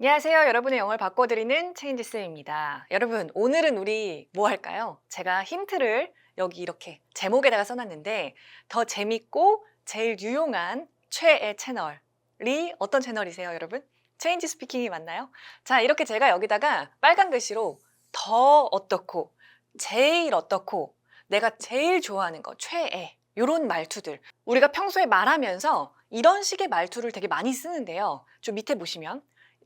안녕하세요. 여러분의 영어를 바꿔드리는 체인지쌤입니다. 여러분, 오늘은 우리 뭐 할까요? 제가 힌트를 여기 이렇게 제목에다가 써놨는데 더 재밌고 제일 유용한 최애 채널이 어떤 채널이세요, 여러분? 체인지 스피킹이 맞나요? 자, 이렇게 제가 여기다가 빨간 글씨로 더 어떻고, 제일 어떻고, 내가 제일 좋아하는 거, 최애, 요런 말투들. 우리가 평소에 말하면서 이런 식의 말투를 되게 많이 쓰는데요. 좀 밑에 보시면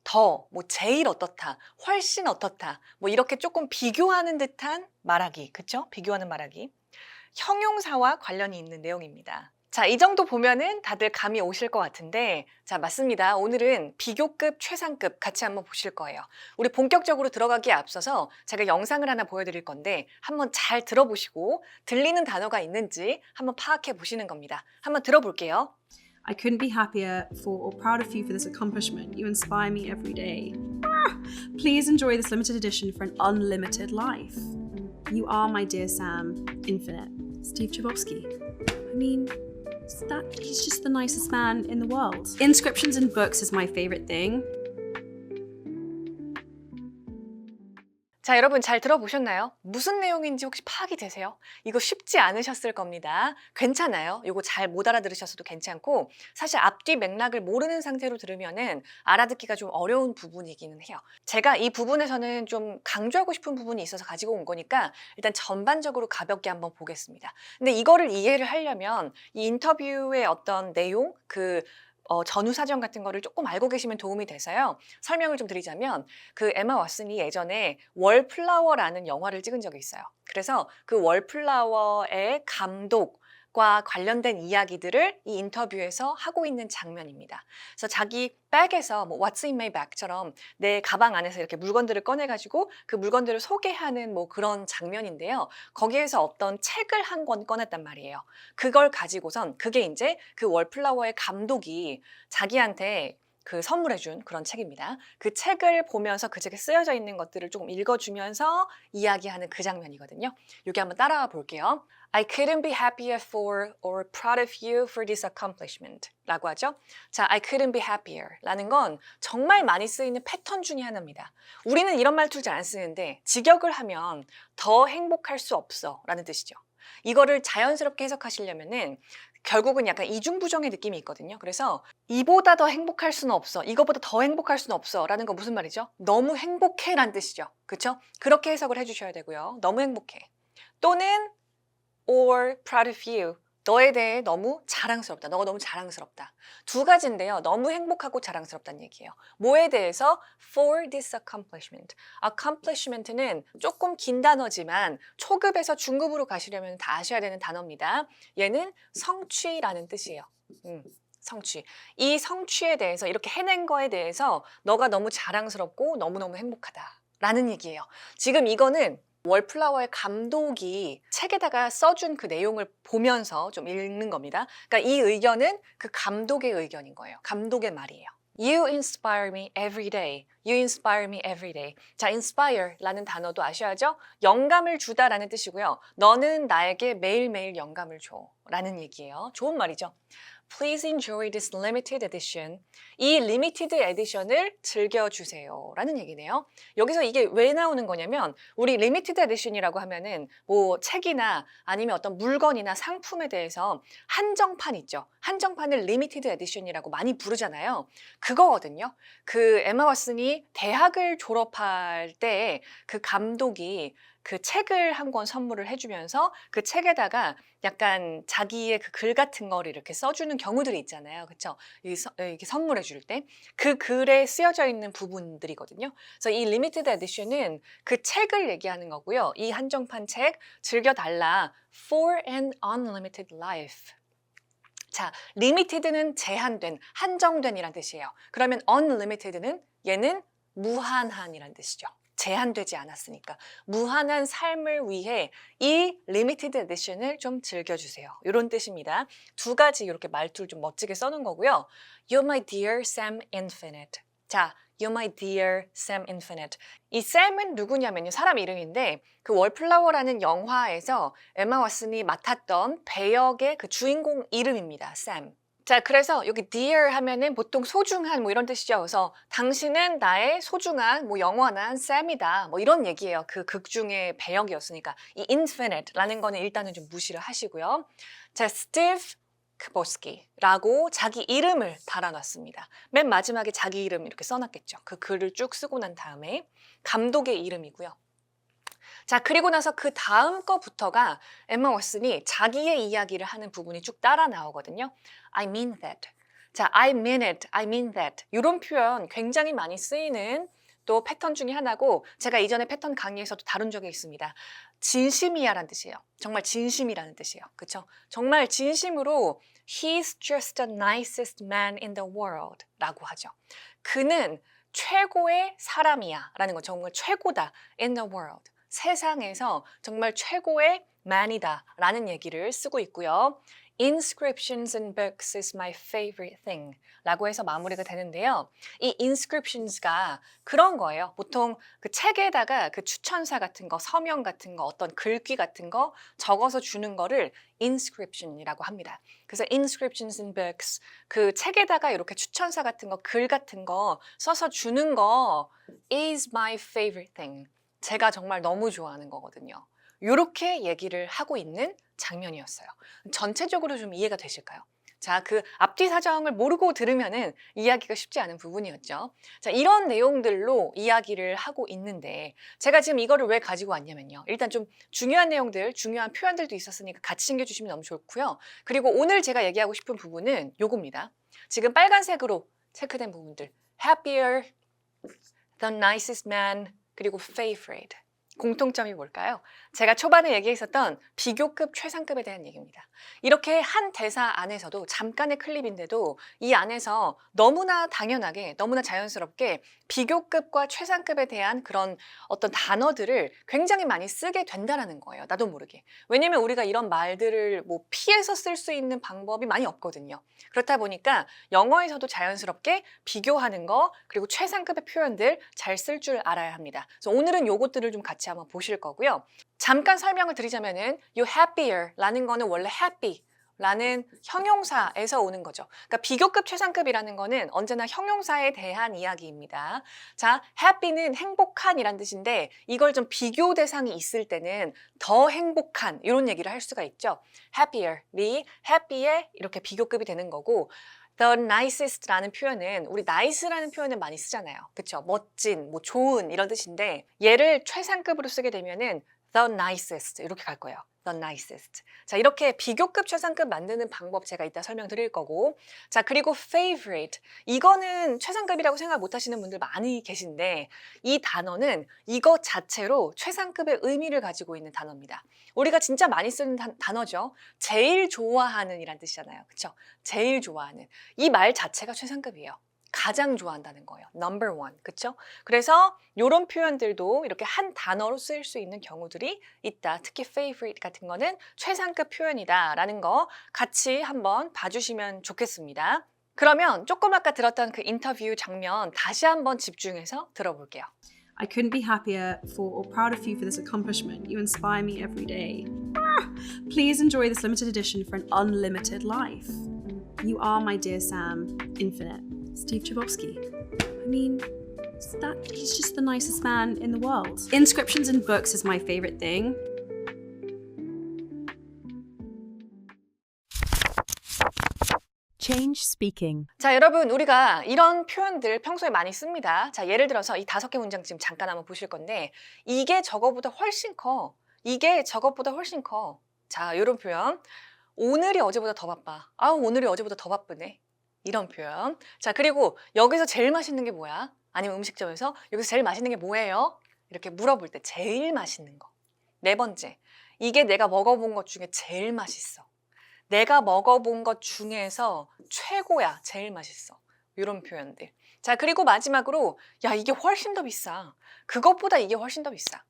더, 뭐 제일 어떻다, 훨씬 어떻다, 뭐 이렇게 조금 비교하는 듯한 말하기, 그쵸? 비교하는 말하기. 형용사와 관련이 있는 내용입니다. 자, 이 정도 보면은 다들 감이 오실 것 같은데, 자, 맞습니다. 오늘은 비교급, 최상급 같이 한번 보실 거예요. 우리 본격적으로 들어가기에 앞서서 제가 영상을 하나 보여드릴 건데, 한번 잘 들어보시고, 들리는 단어가 있는지 한번 파악해 보시는 겁니다. 한번 들어볼게요. I couldn't be happier for or proud of you for this accomplishment. You inspire me every day. Please enjoy this limited edition for an unlimited life. You are my dear Sam, infinite. Steve Chbosky. I mean, he's just the nicest man in the world. Inscriptions in books is my favorite thing. 자, 여러분 잘 들어보셨나요? 무슨 내용인지 혹시 파악이 되세요? 이거 쉽지 않으셨을 겁니다. 괜찮아요. 이거 잘 못 알아들으셨어도 괜찮고 사실 앞뒤 맥락을 모르는 상태로 들으면은 알아듣기가 좀 어려운 부분이기는 해요. 제가 이 부분에서는 좀 강조하고 싶은 부분이 있어서 가지고 온 거니까 일단 전반적으로 가볍게 한번 보겠습니다. 근데 이거를 이해를 하려면 이 인터뷰의 어떤 내용, 전후 사정 같은 거를 조금 알고 계시면 도움이 돼서요. 설명을 좀 드리자면 그 에마 왓슨이 예전에 월플라워라는 영화를 찍은 적이 있어요. 그래서 그 월플라워의 감독과 관련된 이야기들을 이 인터뷰에서 하고 있는 장면입니다. 그래서 자기 백에서 뭐 What's in my bag처럼 내 가방 안에서 이렇게 물건들을 꺼내가지고 그 물건들을 소개하는 뭐 그런 장면인데요. 거기에서 어떤 책을 한 권 꺼냈단 말이에요. 그걸 가지고선 그게 이제 그 월플라워의 감독이 자기한테 그 선물해준 그런 책입니다. 그 책을 보면서 그 책에 쓰여져 있는 것들을 조금 읽어주면서 이야기하는 그 장면이거든요. 여기 한번 따라와 볼게요. I couldn't be happier for or proud of you for this accomplishment 라고 하죠. 자, I couldn't be happier 라는 건 정말 많이 쓰이는 패턴 중에 하나입니다. 우리는 이런 말투를 잘 안 쓰는데 직역을 하면 더 행복할 수 없어 라는 뜻이죠. 이거를 자연스럽게 해석하시려면은 결국은 약간 이중부정의 느낌이 있거든요. 그래서 이보다 더 행복할 수는 없어. 이거보다 더 행복할 수는 없어. 라는 건 무슨 말이죠? 너무 행복해 라는 뜻이죠. 그렇죠? 그렇게 해석을 해주셔야 되고요. 너무 행복해. 또는 or proud of you. 너에 대해 너무 자랑스럽다. 너가 너무 자랑스럽다. 두 가지인데요. 너무 행복하고 자랑스럽다는 얘기예요. 뭐에 대해서? For this accomplishment. accomplishment는 조금 긴 단어지만 초급에서 중급으로 가시려면 다 아셔야 되는 단어입니다. 얘는 성취라는 뜻이에요. 성취. 이 성취에 대해서 이렇게 해낸 거에 대해서 너가 너무 자랑스럽고 너무너무 행복하다. 라는 얘기예요. 지금 이거는 월플라워의 감독이 책에다가 써준 그 내용을 보면서 좀 읽는 겁니다. 그러니까 이 의견은 그 감독의 의견인 거예요. 감독의 말이에요. You inspire me every day. You inspire me every day. 자, inspire라는 단어도 아셔야죠? 영감을 주다라는 뜻이고요. 너는 나에게 매일매일 영감을 줘. 라는 얘기예요. 좋은 말이죠. Please enjoy this limited edition. 이 limited edition을 즐겨주세요. 라는 얘기네요. 여기서 이게 왜 나오는 거냐면 우리 limited edition이라고 하면은 뭐 책이나 아니면 어떤 물건이나 상품에 대해서 한정판 있죠. 한정판을 limited edition이라고 많이 부르잖아요. 그거거든요. 그 에마 왓슨이 대학을 졸업할 때 그 감독이 그 책을 한 권 선물을 해주면서 그 책에다가 약간 자기의 그 글 같은 거를 이렇게 써주는 경우들이 있잖아요. 그렇죠? 이렇게 선물해 줄 때. 그 글에 쓰여져 있는 부분들이거든요. 그래서 이 리미티드 에디션은 그 책을 얘기하는 거고요. 이 한정판 책 즐겨달라. For an unlimited life. 자, limited는 제한된, 한정된이란 뜻이에요. 그러면 unlimited는 얘는 무한한이란 뜻이죠. 제한되지 않았으니까 무한한 삶을 위해 이 limited edition을 좀 즐겨주세요. 이런 뜻입니다. 두 가지 이렇게 말투를 좀 멋지게 써놓은 거고요. You're my dear Sam Infinite. 자, You're my dear Sam Infinite. 이 Sam은 누구냐면요. 사람 이름인데 그 월플라워라는 영화에서 에마 왓슨이 맡았던 배역의 그 주인공 이름입니다. Sam. 자, 그래서 여기 dear 하면은 보통 소중한 뭐 이런 뜻이죠. 그래서 당신은 나의 소중한 뭐 영원한 쌤이다. 뭐 이런 얘기예요. 그 극 중의 배역이었으니까. 이 infinite라는 거는 일단은 좀 무시를 하시고요. 자, Steve 크보스키라고 자기 이름을 달아놨습니다. 맨 마지막에 자기 이름 이렇게 써놨겠죠. 그 글을 쭉 쓰고 난 다음에 감독의 이름이고요. 자, 그리고 나서 그 다음 거부터가 엠마 왓슨이 자기의 이야기를 하는 부분이 쭉 따라 나오거든요. I mean that. 자, I mean it, I mean that. 이런 표현 굉장히 많이 쓰이는 또 패턴 중에 하나고 제가 이전에 패턴 강의에서도 다룬 적이 있습니다. 진심이야라는 뜻이에요. 정말 진심이라는 뜻이에요. 그렇죠? 정말 진심으로 He's just the nicest man in the world 라고 하죠. 그는 최고의 사람이야 라는 건 정말 최고다 in the world. 세상에서 정말 최고의 man이다 라는 얘기를 쓰고 있고요. Inscriptions in books is my favorite thing 라고 해서 마무리가 되는데요. 이 inscriptions가 그런 거예요. 보통 그 책에다가 그 추천사 같은 거, 서명 같은 거, 어떤 글귀 같은 거 적어서 주는 거를 inscription이라고 합니다. 그래서 inscriptions in books, 그 책에다가 이렇게 추천사 같은 거, 글 같은 거 써서 주는 거 is my favorite thing. 제가 정말 너무 좋아하는 거거든요. 이렇게 얘기를 하고 있는 장면이었어요. 전체적으로 좀 이해가 되실까요? 자, 그 앞뒤 사정을 모르고 들으면은 이해하기가 쉽지 않은 부분이었죠. 자, 이런 내용들로 이야기를 하고 있는데 제가 지금 이거를 왜 가지고 왔냐면요. 일단 좀 중요한 내용들, 중요한 표현들도 있었으니까 같이 챙겨주시면 너무 좋고요. 그리고 오늘 제가 얘기하고 싶은 부분은 요겁니다. 지금 빨간색으로 체크된 부분들. Happier, the nicest man, 그리고 favorite. 공통점이 뭘까요? 제가 초반에 얘기했었던 비교급 최상급에 대한 얘기입니다. 이렇게 한 대사 안에서도 잠깐의 클립인데도 이 안에서 너무나 당연하게 너무나 자연스럽게 비교급과 최상급에 대한 그런 어떤 단어들을 굉장히 많이 쓰게 된다는 거예요. 나도 모르게. 왜냐면 우리가 이런 말들을 뭐 피해서 쓸 수 있는 방법이 많이 없거든요. 그렇다 보니까 영어에서도 자연스럽게 비교하는 거 그리고 최상급의 표현들 잘 쓸 줄 알아야 합니다. 그래서 오늘은 요것들을 좀 같이 한번 보실 거고요. 잠깐 설명을 드리자면은 이 happier라는 거는 원래 happy 라는 형용사에서 오는 거죠. 그러니까 비교급 최상급이라는 거는 언제나 형용사에 대한 이야기입니다. 자, happy는 행복한이란 뜻인데 이걸 좀 비교 대상이 있을 때는 더 행복한 이런 얘기를 할 수가 있죠. happier이 happy에 이렇게 비교급이 되는 거고 The nicest라는 표현은 우리 nice라는 표현을 많이 쓰잖아요. 그렇죠? 멋진, 뭐 좋은 이런 뜻인데 얘를 최상급으로 쓰게 되면은 the nicest 이렇게 갈 거예요. The nicest. 자, 이렇게 비교급 최상급 만드는 방법 제가 이따 설명드릴 거고. 자, 그리고 favorite. 이거는 최상급이라고 생각 못 하시는 분들 많이 계신데 이 단어는 이것 자체로 최상급의 의미를 가지고 있는 단어입니다. 우리가 진짜 많이 쓰는 단어죠. 제일 좋아하는 이란 뜻이잖아요. 그렇죠? 제일 좋아하는. 이 말 자체가 최상급이에요. 가장 좋아한다는 거예요. number one. 그렇죠? 그래서 이런 표현들도 이렇게 한 단어로 쓰일 수 있는 경우들이 있다. 특히 favorite 같은 거는 최상급 표현이다라는 거 같이 한번 봐주시면 좋겠습니다. 그러면 조금 아까 들었던 그 인터뷰 장면 다시 한번 집중해서 들어볼게요. I couldn't be happier for or proud of you for this accomplishment. You inspire me every day. Please enjoy this limited edition for an unlimited life. You are my dear Sam, infinite. Steve Chbosky. I mean, he's just the nicest man in the world. Inscriptions in books is my favorite thing. Change speaking. 자, 여러분 우리가 이런 표현들 평소에 많이 씁니다. 자, 예를 들어서 이 5개 문장 지금 잠깐 한번 보실 건데 이게 저거보다 훨씬 커. 이게 저것보다 훨씬 커. 자, 이런 표현. 오늘이 어제보다 더 바빠. 아우, 오늘이 어제보다 더 바쁘네. 이런 표현. 자, 그리고 여기서 제일 맛있는 게 뭐야? 아니면 음식점에서 여기서 제일 맛있는 게 뭐예요? 이렇게 물어볼 때 제일 맛있는 거. 4번째, 이게 내가 먹어본 것 중에 제일 맛있어. 내가 먹어본 것 중에서 최고야, 제일 맛있어. 이런 표현들. 자, 그리고 마지막으로 야, 이게 훨씬 더 비싸. 그것보다 이게 훨씬 더 비싸.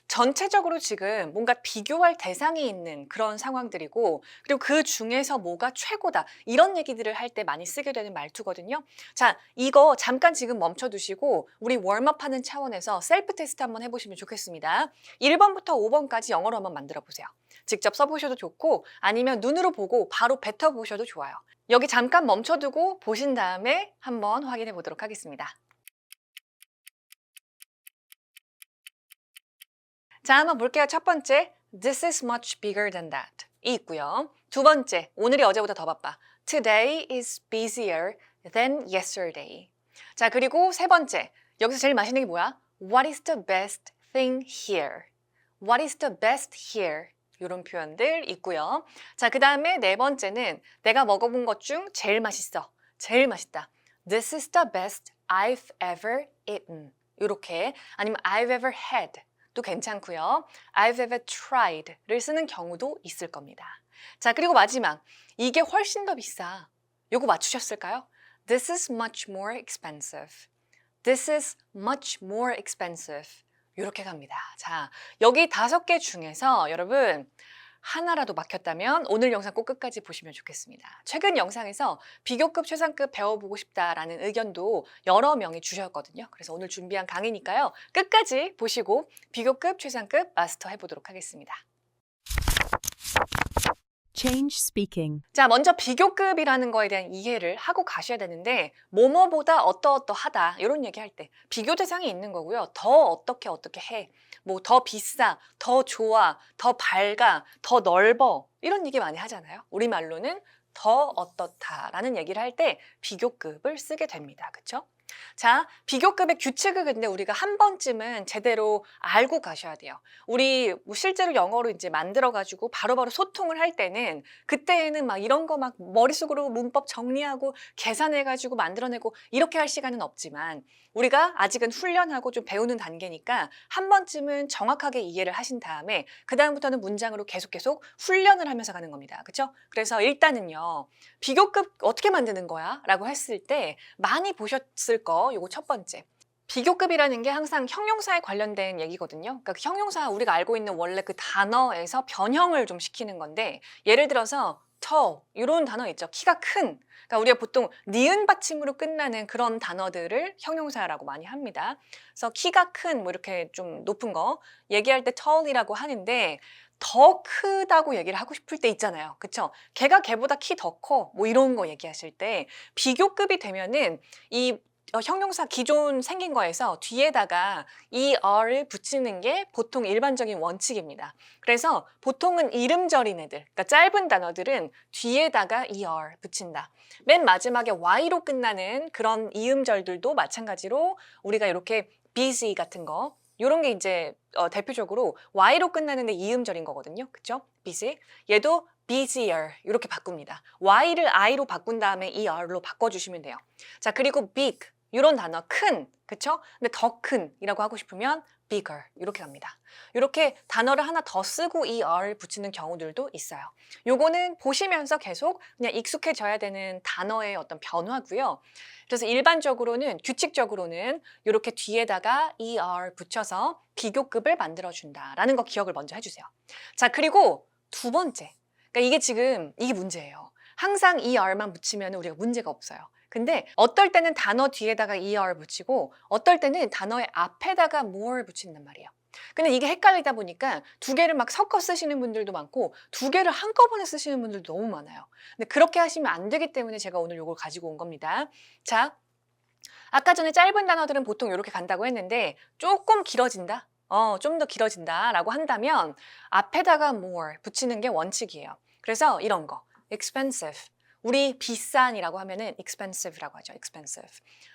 전체적으로 지금 뭔가 비교할 대상이 있는 그런 상황들이고, 그리고 그 중에서 뭐가 최고다 이런 얘기들을 할 때 많이 쓰게 되는 말투거든요. 자, 이거 잠깐 지금 멈춰두시고 우리 웜업하는 차원에서 셀프 테스트 한번 해보시면 좋겠습니다. 1번부터 5번까지 영어로 한번 만들어 보세요. 직접 써보셔도 좋고 아니면 눈으로 보고 바로 뱉어보셔도 좋아요. 여기 잠깐 멈춰두고 보신 다음에 한번 확인해 보도록 하겠습니다. 자, 한번 볼게요. 첫 번째, This is much bigger than that. 이 있고요. 두 번째, 오늘이 어제보다 더 바빠. Today is busier than yesterday. 자, 그리고 세 번째, 여기서 제일 맛있는 게 뭐야? What is the best thing here? What is the best here? 이런 표현들 있고요. 자, 그 다음에 네 번째는 내가 먹어본 것 중 제일 맛있어. 제일 맛있다. This is the best I've ever eaten. 이렇게 아니면 I've ever had. 도 괜찮고요. I've ever tried를 쓰는 경우도 있을 겁니다. 자, 그리고 마지막. 이게 훨씬 더 비싸. 요거 맞추셨을까요? This is much more expensive. This is much more expensive. 이렇게 갑니다. 자, 여기 5개 중에서 여러분 하나라도 막혔다면 오늘 영상 꼭 끝까지 보시면 좋겠습니다. 최근 영상에서 비교급, 최상급 배워보고 싶다라는 의견도 여러 명이 주셨거든요. 그래서 오늘 준비한 강의니까요. 끝까지 보시고 비교급, 최상급 마스터 해보도록 하겠습니다. Change speaking. 자, 먼저 비교급이라는 거에 대한 이해를 하고 가셔야 되는데 뭐뭐보다 어떠어떠하다 이런 얘기할 때 비교 대상이 있는 거고요. 더 어떻게 해. 뭐 더 비싸, 더 좋아, 더 밝아, 더 넓어 이런 얘기 많이 하잖아요. 우리말로는 더 어떻다라는 얘기를 할 때 비교급을 쓰게 됩니다. 그렇죠? 자, 비교급의 규칙을 근데 우리가 한 번쯤은 제대로 알고 가셔야 돼요. 우리 뭐 실제로 영어로 이제 만들어가지고 바로바로 소통을 할 때는 그때에는 막 이런 거 막 머릿속으로 문법 정리하고 계산해가지고 만들어내고 이렇게 할 시간은 없지만 우리가 아직은 훈련하고 좀 배우는 단계니까 한 번쯤은 정확하게 이해를 하신 다음에 그 다음부터는 문장으로 계속 훈련을 하면서 가는 겁니다. 그렇죠? 그래서 일단은요. 비교급 어떻게 만드는 거야? 라고 했을 때 많이 보셨을 거 요거 첫 번째. 비교급이라는 게 항상 형용사에 관련된 얘기거든요. 그러니까 그 형용사 우리가 알고 있는 원래 그 단어에서 변형을 좀 시키는 건데 예를 들어서 tall 이런 단어 있죠. 키가 큰. 그러니까 우리가 보통 니은 받침으로 끝나는 그런 단어들을 형용사라고 많이 합니다. 그래서 키가 큰 뭐 이렇게 좀 높은 거 얘기할 때 tall이라고 하는데 더 크다고 얘기를 하고 싶을 때 있잖아요. 그쵸? 걔가 걔보다 키 더 커. 뭐 이런 거 얘기하실 때 비교급이 되면은 이 형용사 기존 생긴 거에서 뒤에다가 er을 붙이는 게 보통 일반적인 원칙입니다. 그래서 보통은 이름절인 애들, 그러니까 짧은 단어들은 뒤에다가 er 붙인다. 맨 마지막에 y로 끝나는 그런 이음절들도 마찬가지로 우리가 이렇게 busy 같은 거 이런 게 이제 대표적으로 y로 끝나는데 이음절인 거거든요. 그쵸? busy. 얘도 busier 이렇게 바꿉니다. y를 i로 바꾼 다음에 er로 바꿔주시면 돼요. 자, 그리고 big 이런 단어 큰, 그쵸? 근데 더 큰이라고 하고 싶으면 bigger 이렇게 갑니다. 이렇게 단어를 하나 더 쓰고 er를 붙이는 경우들도 있어요. 요거는 보시면서 계속 그냥 익숙해져야 되는 단어의 어떤 변화고요. 그래서 일반적으로는 규칙적으로는 이렇게 뒤에다가 er 붙여서 비교급을 만들어준다라는 거 기억을 먼저 해주세요. 자, 그리고 두 번째, 그러니까 이게 지금 이게 문제예요. 항상 er만 붙이면 우리가 문제가 없어요. 근데 어떨 때는 단어 뒤에다가 er 붙이고 어떨 때는 단어의 앞에다가 more 붙인단 말이에요. 근데 이게 헷갈리다 보니까 두 개를 막 섞어 쓰시는 분들도 많고 두 개를 한꺼번에 쓰시는 분들도 너무 많아요. 근데 그렇게 하시면 안 되기 때문에 제가 오늘 이걸 가지고 온 겁니다. 자, 아까 전에 짧은 단어들은 보통 이렇게 간다고 했는데 조금 길어진다? 좀 더 길어진다 라고 한다면 앞에다가 more 붙이는 게 원칙이에요. 그래서 이런 거 expensive 우리 비싼이라고 하면은 expensive라고 하죠. expensive.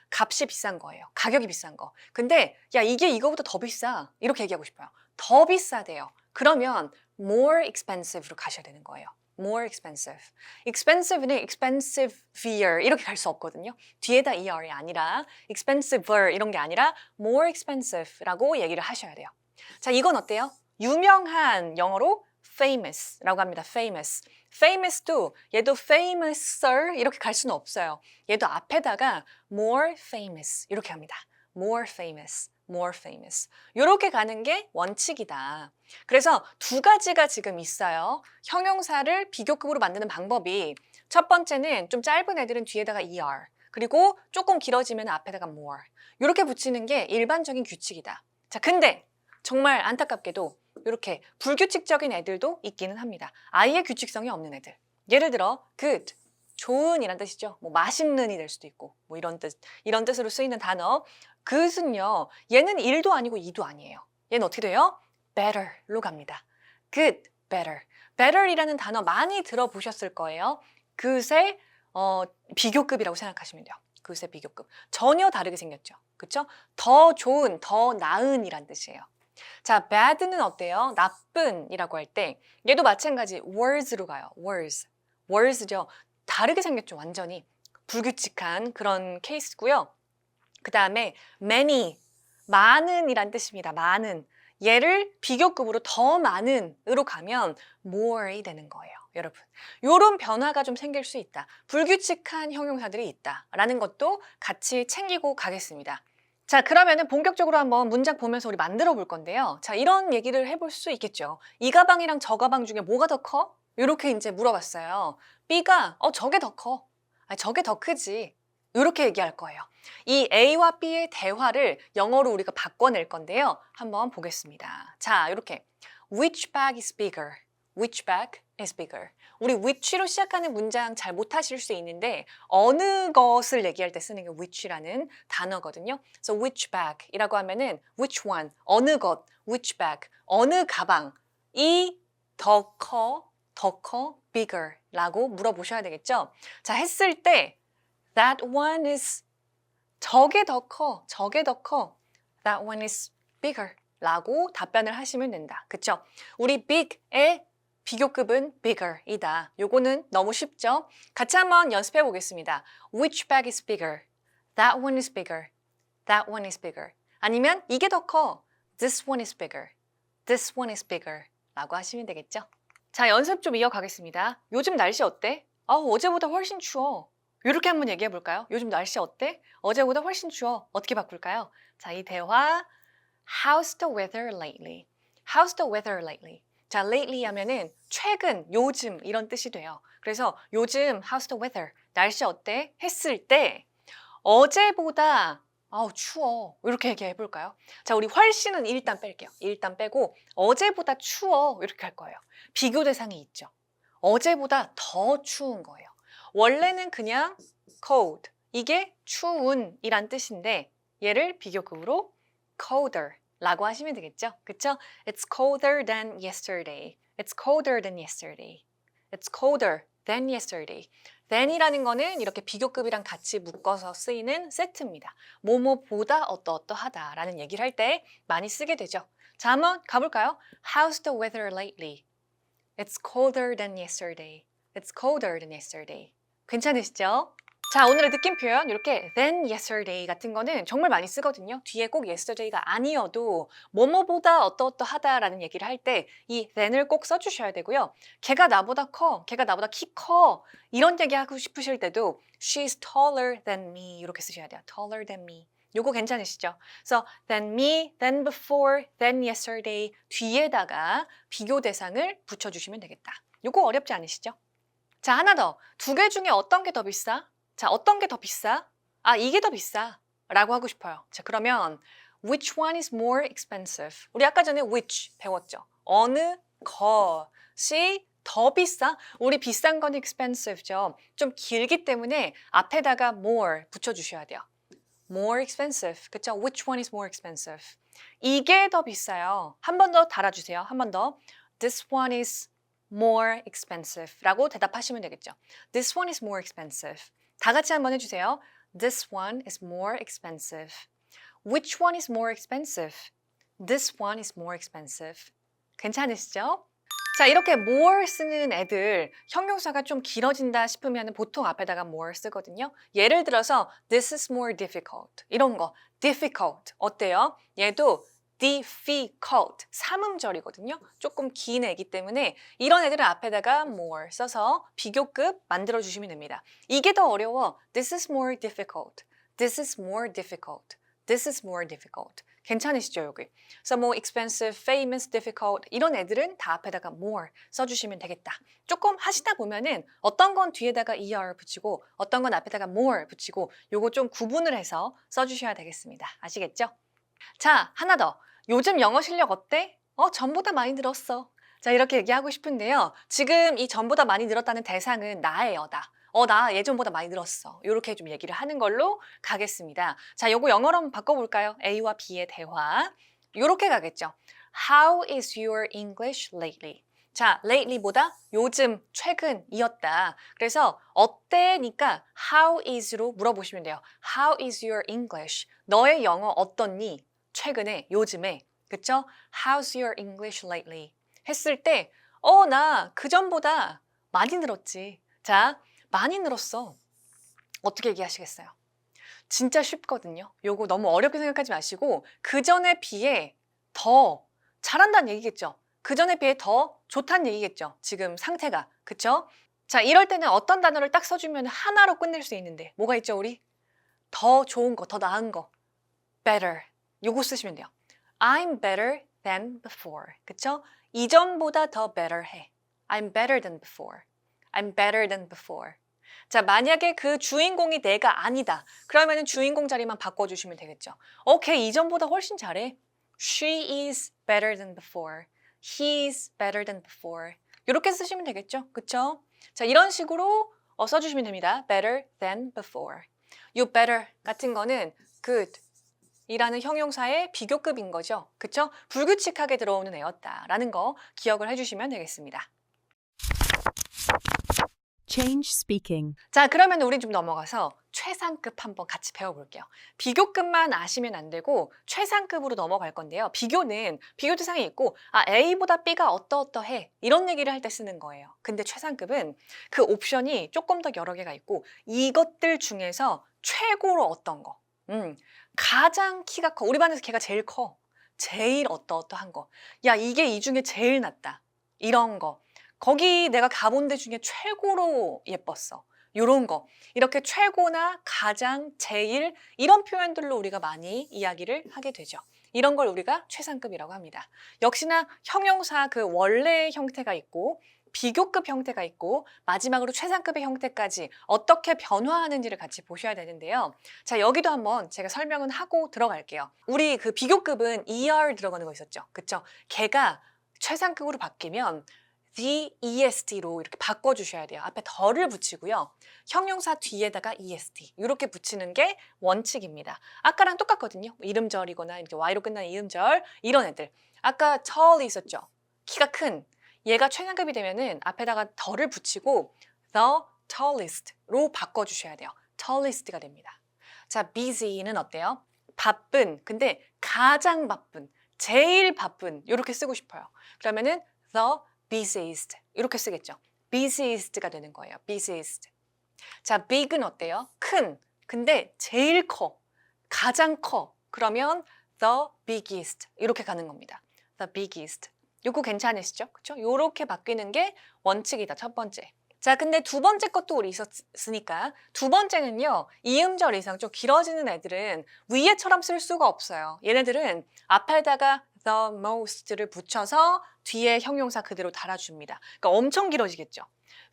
값이 비싼 거예요. 가격이 비싼 거. 근데 야 이게 이거보다 더 비싸. 이렇게 얘기하고 싶어요. 더 비싸대요. 그러면 more expensive로 가셔야 되는 거예요. more expensive. expensive는 expensiver 이렇게 갈 수 없거든요. 뒤에다 er이 아니라 expensiver 이런 게 아니라 more expensive라고 얘기를 하셔야 돼요. 자, 이건 어때요? 유명한 영어로 famous라고 합니다. famous. famous도 얘도 famouser 이렇게 갈 수는 없어요. 얘도 앞에다가 more famous 이렇게 합니다. more famous, more famous. 이렇게 가는 게 원칙이다. 그래서 두 가지가 지금 있어요. 형용사를 비교급으로 만드는 방법이 첫 번째는 좀 짧은 애들은 뒤에다가 er, 그리고 조금 길어지면 앞에다가 more. 이렇게 붙이는 게 일반적인 규칙이다. 자, 근데 정말 안타깝게도 이렇게 불규칙적인 애들도 있기는 합니다. 아예 규칙성이 없는 애들. 예를 들어 good, 좋은 이란 뜻이죠. 뭐 맛있는이 될 수도 있고 뭐 이런 뜻으로 쓰이는 단어. good은요. 얘는 1도 아니고 2도 아니에요. 얘는 어떻게 돼요? better로 갑니다. good, better. better이라는 단어 많이 들어보셨을 거예요. good의 비교급이라고 생각하시면 돼요. good의 비교급. 전혀 다르게 생겼죠. 그렇죠? 더 좋은, 더 나은 이란 뜻이에요. 자, bad는 어때요? 나쁜이라고 할 때 얘도 마찬가지 worse로 가요. worse죠. 다르게 생겼죠. 완전히 불규칙한 그런 케이스고요. 그 다음에 many, 많은이란 뜻입니다. 많은. 얘를 비교급으로 더 많은으로 가면 more이 되는 거예요. 여러분, 이런 변화가 좀 생길 수 있다. 불규칙한 형용사들이 있다라는 것도 같이 챙기고 가겠습니다. 자, 그러면은 본격적으로 한번 문장 보면서 우리 만들어 볼 건데요. 자, 이런 얘기를 해볼 수 있겠죠. 이 가방이랑 저 가방 중에 뭐가 더 커? 이렇게 이제 물어봤어요. B가 저게 더 커. 아니, 저게 더 크지. 이렇게 얘기할 거예요. 이 A와 B의 대화를 영어로 우리가 바꿔낼 건데요. 한번 보겠습니다. 자, 이렇게 Which bag is bigger? Which bag is bigger? 우리 which로 시작하는 문장 잘 못하실 수 있는데 어느 것을 얘기할 때 쓰는 게 which라는 단어거든요. 그래서 which bag이라고 하면은 which one, 어느 것, which bag, 어느 가방이 더 커, bigger 라고 물어보셔야 되겠죠. 자, 했을 때 that one is, 저게 더 커. that one is bigger 라고 답변을 하시면 된다. 그쵸? 우리 big의 비교급은 bigger이다. 요거는 너무 쉽죠? 같이 한번 연습해 보겠습니다. Which bag is bigger? That one is bigger. That one is bigger. 아니면 이게 더 커. This one is bigger. This one is bigger 라고 하시면 되겠죠? 자, 연습 좀 이어가겠습니다. 요즘 날씨 어때? 어제보다 훨씬 추워. 이렇게 한번 얘기해 볼까요? 요즘 날씨 어때? 어제보다 훨씬 추워. 어떻게 바꿀까요? 자, 이 대화 How's the weather lately? How's the weather lately? 자, lately 하면은 최근, 요즘 이런 뜻이 돼요. 그래서 요즘 how's the weather? 날씨 어때? 했을 때 어제보다 추워. 이렇게 얘기해 볼까요? 자, 우리 훨씬은 일단 뺄게요. 일단 빼고 어제보다 추워. 이렇게 할 거예요. 비교 대상이 있죠. 어제보다 더 추운 거예요. 원래는 그냥 cold, 이게 추운이란 뜻인데 얘를 비교급으로 colder 라고 하시면 되겠죠? 그쵸? It's colder than yesterday. It's colder than yesterday. It's colder than yesterday. than이라는 거는 이렇게 비교급이랑 같이 묶어서 쓰이는 세트입니다. 뭐뭐보다 어떠어떠하다 라는 얘기를 할 때 많이 쓰게 되죠. 자, 한번 가볼까요? How's the weather lately? It's colder than yesterday. It's colder than yesterday. 괜찮으시죠? 자, 오늘의 느낌 표현 이렇게 than yesterday 같은 거는 정말 많이 쓰거든요. 뒤에 꼭 yesterday가 아니어도 뭐뭐보다 어떠어떠하다라는 얘기를 할 때 이 than을 꼭 써주셔야 되고요. 걔가 나보다 커, 걔가 나보다 키 커 이런 얘기 하고 싶으실 때도 she's taller than me 이렇게 쓰셔야 돼요. taller than me. 요거 괜찮으시죠? 그래서 than me, than before, than yesterday 뒤에다가 비교 대상을 붙여주시면 되겠다. 요거 어렵지 않으시죠? 자, 하나 더. 두 개 중에 어떤 게 더 비싸? 자, 어떤 게 더 비싸? 이게 더 비싸 라고 하고 싶어요. 자, 그러면 which one is more expensive? 우리 아까 전에 which 배웠죠? 어느 것이 더 비싸? 우리 비싼 건 expensive죠. 좀 길기 때문에 앞에다가 more 붙여주셔야 돼요. more expensive. 그쵸? Which one is more expensive? 이게 더 비싸요. 한 번 더 달아주세요. 한 번 더. This one is more expensive 라고 대답하시면 되겠죠. This one is more expensive. 다 같이 한번 해주세요. This one is more expensive. Which one is more expensive? This one is more expensive. 괜찮으시죠? 자, 이렇게 more 쓰는 애들 형용사가 좀 길어진다 싶으면 보통 앞에다가 more 쓰거든요. 예를 들어서 this is more difficult 이런 거 difficult 어때요? 얘도 difficult 삼음절이거든요. 조금 긴 애기 때문에 이런 애들은 앞에다가 more 써서 비교급 만들어 주시면 됩니다. 이게 더 어려워. This is more difficult. This is more difficult. This is more difficult. 괜찮으시죠, 여기? So more expensive, famous, difficult 이런 애들은 다 앞에다가 more 써주시면 되겠다. 조금 하시다 보면은 어떤 건 뒤에다가 er 붙이고 어떤 건 앞에다가 more 붙이고 요거 좀 구분을 해서 써주셔야 되겠습니다. 아시겠죠? 자, 하나 더. 요즘 영어 실력 어때? 전보다 많이 늘었어. 자, 이렇게 얘기하고 싶은데요. 지금 이 전보다 많이 늘었다는 대상은 나예요, 나. 나 예전보다 많이 늘었어. 이렇게 좀 얘기를 하는 걸로 가겠습니다. 자, 요거 영어로 한번 바꿔볼까요? A와 B의 대화. 요렇게 가겠죠. How is your English lately? 자, lately보다 요즘, 최근이었다. 그래서 어때니까 how is로 물어보시면 돼요. How is your English? 너의 영어 어떻니? 최근에, 요즘에. 그쵸? How's your English lately? 했을 때, 나 그전보다 많이 늘었지. 자, 많이 늘었어. 어떻게 얘기하시겠어요? 진짜 쉽거든요. 요거 너무 어렵게 생각하지 마시고 그전에 비해 더 잘한다는 얘기겠죠. 그전에 비해 더 좋다는 얘기겠죠. 지금 상태가. 그쵸? 자, 이럴 때는 어떤 단어를 딱 써주면 하나로 끝낼 수 있는데 뭐가 있죠, 우리? 더 좋은 거, 더 나은 거. better. 요거 쓰시면 돼요. I'm better than before. 그쵸? 이전보다 더 better 해. I'm better than before. I'm better than before. 자, 만약에 그 주인공이 내가 아니다. 그러면 주인공 자리만 바꿔주시면 되겠죠. 오케이, 이전보다 훨씬 잘해. She is better than before. He is better than before. 이렇게 쓰시면 되겠죠. 그쵸? 자, 이런 식으로 써주시면 됩니다. Better than before. 요 better 같은 거는 good 이라는 형용사의 비교급인 거죠. 그쵸? 불규칙하게 들어오는 애였다라는 거 기억을 해주시면 되겠습니다. Change speaking. 자, 그러면 우리 좀 넘어가서 최상급 한번 같이 배워볼게요. 비교급만 아시면 안 되고 최상급으로 넘어갈 건데요. 비교는 비교 대상이 있고 A보다 B가 어떠어떠해 이런 얘기를 할 때 쓰는 거예요. 근데 최상급은 그 옵션이 조금 더 여러 개가 있고 이것들 중에서 최고로 어떤 거 가장 키가 커. 우리 반에서 걔가 제일 커. 제일 어떠어떠한 거. 야, 이게 이 중에 제일 낫다. 이런 거. 거기 내가 가본 데 중에 최고로 예뻤어. 요런 거. 이렇게 최고나 가장, 제일 이런 표현들로 우리가 많이 이야기를 하게 되죠. 이런 걸 우리가 최상급이라고 합니다. 역시나 형용사 그 원래의 형태가 있고 비교급 형태가 있고 마지막으로 최상급의 형태까지 어떻게 변화하는지를 같이 보셔야 되는데요. 자, 여기도 한번 제가 설명은 하고 들어갈게요. 우리 그 비교급은 er 들어가는 거 있었죠. 그쵸? 걔가 최상급으로 바뀌면 the est로 이렇게 바꿔주셔야 돼요. 앞에 덜을 붙이고요. 형용사 뒤에다가 est 이렇게 붙이는 게 원칙입니다. 아까랑 똑같거든요. 이름절이거나 이렇게 y로 끝나는 이름절 이런 애들. 아까 tall 있었죠. 키가 큰. 얘가 최상급이 되면은 앞에다가 덜을 붙이고 the tallest로 바꿔주셔야 돼요. tallest가 됩니다. 자, busy는 어때요? 바쁜. 근데 가장 바쁜, 제일 바쁜 이렇게 쓰고 싶어요. 그러면은 the busiest 이렇게 쓰겠죠. busiest가 되는 거예요. busiest. 자, big은 어때요? 큰. 근데 제일 커. 가장 커. 그러면 the biggest 이렇게 가는 겁니다. the biggest. 요거 괜찮으시죠? 그쵸? 요렇게 바뀌는 게 원칙이다. 첫 번째. 자, 근데 두 번째 것도 우리 있었으니까 두 번째는요. 이음절 이상 좀 길어지는 애들은 위에처럼 쓸 수가 없어요. 얘네들은 앞에다가 the most를 붙여서 뒤에 형용사 그대로 달아줍니다. 그러니까 엄청 길어지겠죠.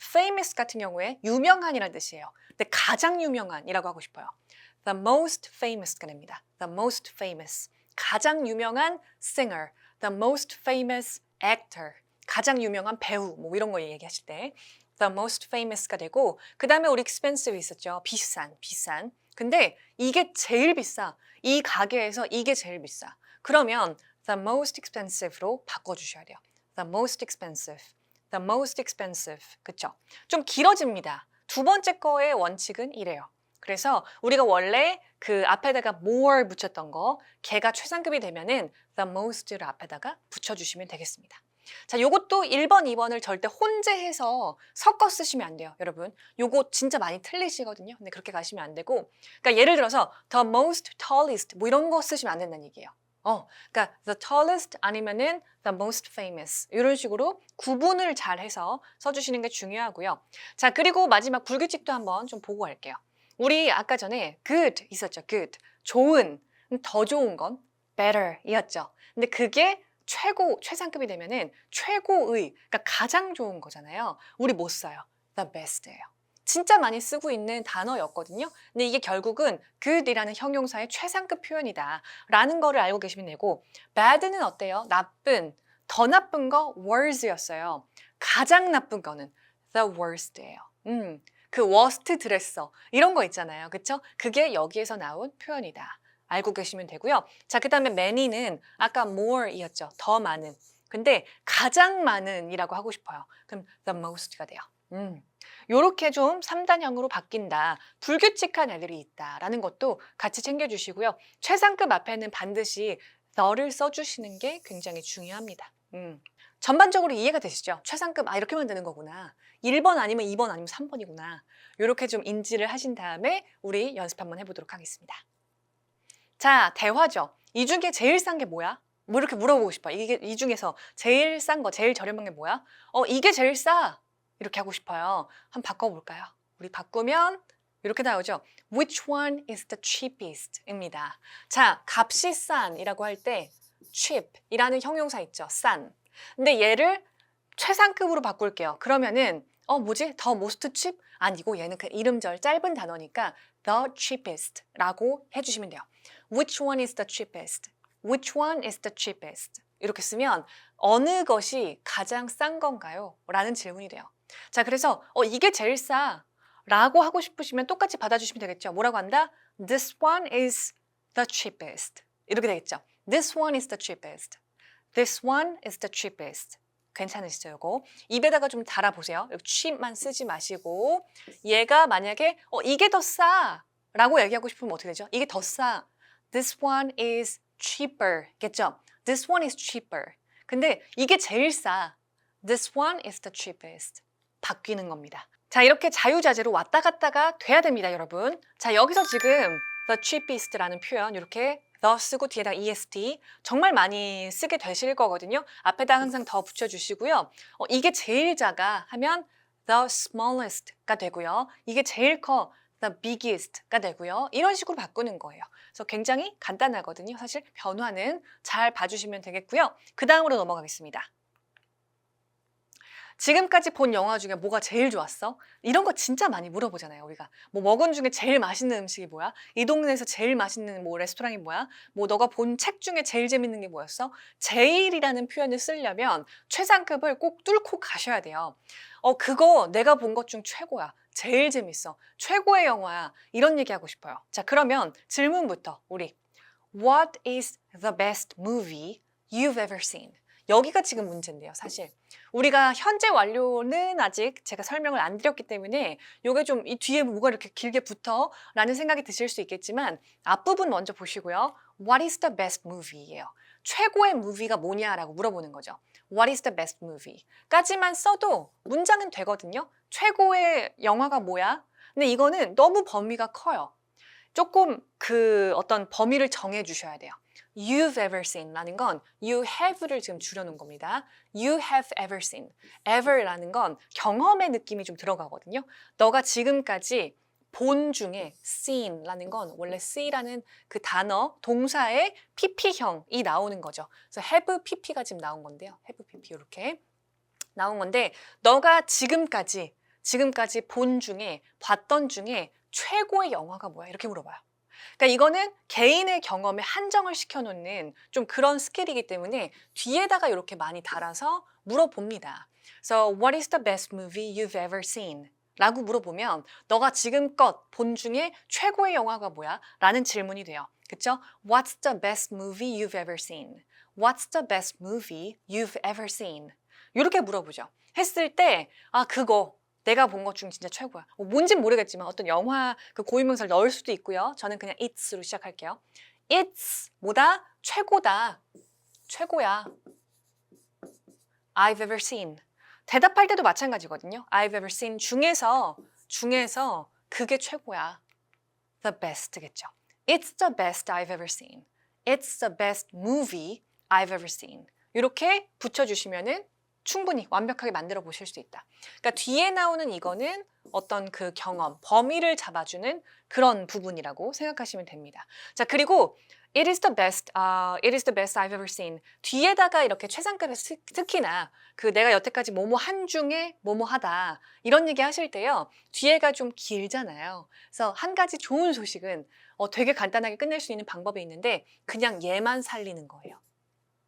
famous 같은 경우에 유명한이라는 뜻이에요. 근데 가장 유명한이라고 하고 싶어요. the most famous가 됩니다. the most famous. 가장 유명한 singer. the most famous actor. 가장 유명한 배우. 뭐 이런 거 얘기하실 때 the most famous가 되고 그 다음에 우리 expensive 있었죠. 비싼. 근데 이게 제일 비싸. 이 가게에서 이게 제일 비싸. 그러면 the most expensive로 바꿔주셔야 돼요. the most expensive. the most expensive. 그쵸? 좀 길어집니다. 두 번째 거의 원칙은 이래요. 그래서 우리가 원래 그 앞에다가 more 붙였던 거 걔가 최상급이 되면은 the most를 앞에다가 붙여주시면 되겠습니다. 자, 요것도 1번, 2번을 절대 혼재해서 섞어 쓰시면 안 돼요, 여러분. 요거 진짜 많이 틀리시거든요. 근데 그렇게 가시면 안 되고 그러니까 예를 들어서 the most tallest 뭐 이런 거 쓰시면 안 된다는 얘기예요. 그러니까 the tallest 아니면은 the most famous 이런 식으로 구분을 잘 해서 써주시는 게 중요하고요. 자, 그리고 마지막 불규칙도 한번 좀 보고 갈게요. 우리 아까 전에 good 있었죠. good. 좋은. 더 좋은 건 better이었죠. 근데 그게 최고, 최상급이 되면은 최고의, 그러니까 가장 좋은 거잖아요. 우리 못 써요. the best예요. 진짜 많이 쓰고 있는 단어였거든요. 근데 이게 결국은 good이라는 형용사의 최상급 표현이다 라는 거를 알고 계시면 되고, bad는 어때요? 나쁜, 더 나쁜 거 worst였어요. 가장 나쁜 거는 the worst예요. 그 worst 드레서 이런 거 있잖아요. 그쵸? 그게 여기에서 나온 표현이다. 알고 계시면 되고요. 자, 그 다음에 many는 아까 more이었죠. 더 많은. 근데 가장 많은이라고 하고 싶어요. 그럼 the most가 돼요. 요렇게 좀 3단형으로 바뀐다. 불규칙한 애들이 있다라는 것도 같이 챙겨주시고요. 최상급 앞에는 반드시 the를 써주시는 게 굉장히 중요합니다. 전반적으로 이해가 되시죠? 최상급, 이렇게 만드는 거구나. 1번 아니면 2번 아니면 3번이구나. 요렇게 좀 인지를 하신 다음에 우리 연습 한번 해보도록 하겠습니다. 자, 대화죠. 이 중에 제일 싼 게 뭐야? 뭐 이렇게 물어보고 싶어요. 이 중에서 제일 싼 거, 제일 저렴한 게 뭐야? 이게 제일 싸. 이렇게 하고 싶어요. 한번 바꿔볼까요? 우리 바꾸면 이렇게 나오죠. Which one is the cheapest? 입니다. 자, 값이 싼이라고 할 때 cheap이라는 형용사 있죠. 싼. 근데 얘를 최상급으로 바꿀게요. 그러면은 뭐지? The most cheap? 아니고 얘는 그 이름절 짧은 단어니까 the cheapest라고 해주시면 돼요. Which one is the cheapest? Which one is the cheapest? 이렇게 쓰면 어느 것이 가장 싼 건가요? 라는 질문이 돼요. 자, 그래서 이게 제일 싸 라고 하고 싶으시면 똑같이 받아주시면 되겠죠. 뭐라고 한다? This one is the cheapest. 이렇게 되겠죠. This one is the cheapest. This one is the cheapest. 괜찮으시죠, 이거? 입에다가 좀 달아보세요. cheap만 쓰지 마시고 얘가 만약에 이게 더 싸 라고 얘기하고 싶으면 어떻게 되죠? 이게 더 싸. This one is cheaper. 겠죠? This one is cheaper. 근데 이게 제일 싸. This one is the cheapest. 바뀌는 겁니다. 자, 이렇게 자유자재로 왔다 갔다가 돼야 됩니다, 여러분. 자, 여기서 지금 the cheapest라는 표현 이렇게 the 쓰고 뒤에다 est 정말 많이 쓰게 되실 거거든요. 앞에다 항상 더 붙여주시고요. 이게 제일 작아 하면 the smallest가 되고요. 이게 제일 커 the biggest가 되고요. 이런 식으로 바꾸는 거예요. 그래서 굉장히 간단하거든요. 사실 변화는 잘 봐주시면 되겠고요. 그 다음으로 넘어가겠습니다. 지금까지 본 영화 중에 뭐가 제일 좋았어? 이런 거 진짜 많이 물어보잖아요, 우리가. 뭐 먹은 중에 제일 맛있는 음식이 뭐야? 이 동네에서 제일 맛있는 뭐 레스토랑이 뭐야? 뭐 너가 본 책 중에 제일 재밌는 게 뭐였어? 제일이라는 표현을 쓰려면 최상급을 꼭 뚫고 가셔야 돼요. 그거 내가 본 것 중 최고야. 제일 재밌어. 최고의 영화야. 이런 얘기하고 싶어요. 자, 그러면 질문부터 우리 What is the best movie you've ever seen? 여기가 지금 문제인데요, 사실. 우리가 현재 완료는 아직 제가 설명을 안 드렸기 때문에 이게 좀 이 뒤에 뭐가 이렇게 길게 붙어? 라는 생각이 드실 수 있겠지만 앞부분 먼저 보시고요. What is the best movie예요. 최고의 무비가 뭐냐라고 물어보는 거죠. What is the best movie? 까지만 써도 문장은 되거든요. 최고의 영화가 뭐야? 근데 이거는 너무 범위가 커요. 조금 그 어떤 범위를 정해 주셔야 돼요. You've ever seen 라는 건 you have를 지금 줄여놓은 겁니다. You have ever seen. ever라는 건 경험의 느낌이 좀 들어가거든요. 너가 지금까지 본 중에 seen 라는 건 원래 see라는 그 단어, 동사의 pp형이 나오는 거죠. 그래서 have pp가 지금 나온 건데요. have pp 이렇게 나온 건데 너가 지금까지 본 중에 봤던 중에 최고의 영화가 뭐야? 이렇게 물어봐요. 그러니까 이거는 개인의 경험에 한정을 시켜놓는 좀 그런 스킬이기 때문에 뒤에다가 이렇게 많이 달아서 물어봅니다. So, what is the best movie you've ever seen? 라고 물어보면 너가 지금껏 본 중에 최고의 영화가 뭐야? 라는 질문이 돼요. 그쵸? What's the best movie you've ever seen? What's the best movie you've ever seen? 이렇게 물어보죠. 했을 때 그거 내가 본 것 중 진짜 최고야. 뭔진 모르겠지만 어떤 영화 그 고유명사를 넣을 수도 있고요. 저는 그냥 it's로 시작할게요. It's 뭐다? 최고다. 최고야. I've ever seen. 대답할 때도 마찬가지거든요. I've ever seen 중에서 그게 최고야. The best겠죠. It's the best I've ever seen. It's the best movie I've ever seen. 이렇게 붙여주시면은 충분히 완벽하게 만들어 보실 수 있다. 그러니까 뒤에 나오는 이거는 어떤 그 경험, 범위를 잡아주는 그런 부분이라고 생각하시면 됩니다. 자, 그리고 it is the best, it is the best I've ever seen. 뒤에다가 이렇게 최상급의 특히나 그 내가 여태까지 뭐뭐 한 중에 뭐뭐 하다 이런 얘기 하실 때요. 뒤에가 좀 길잖아요. 그래서 한 가지 좋은 소식은 되게 간단하게 끝낼 수 있는 방법이 있는데 그냥 얘만 살리는 거예요.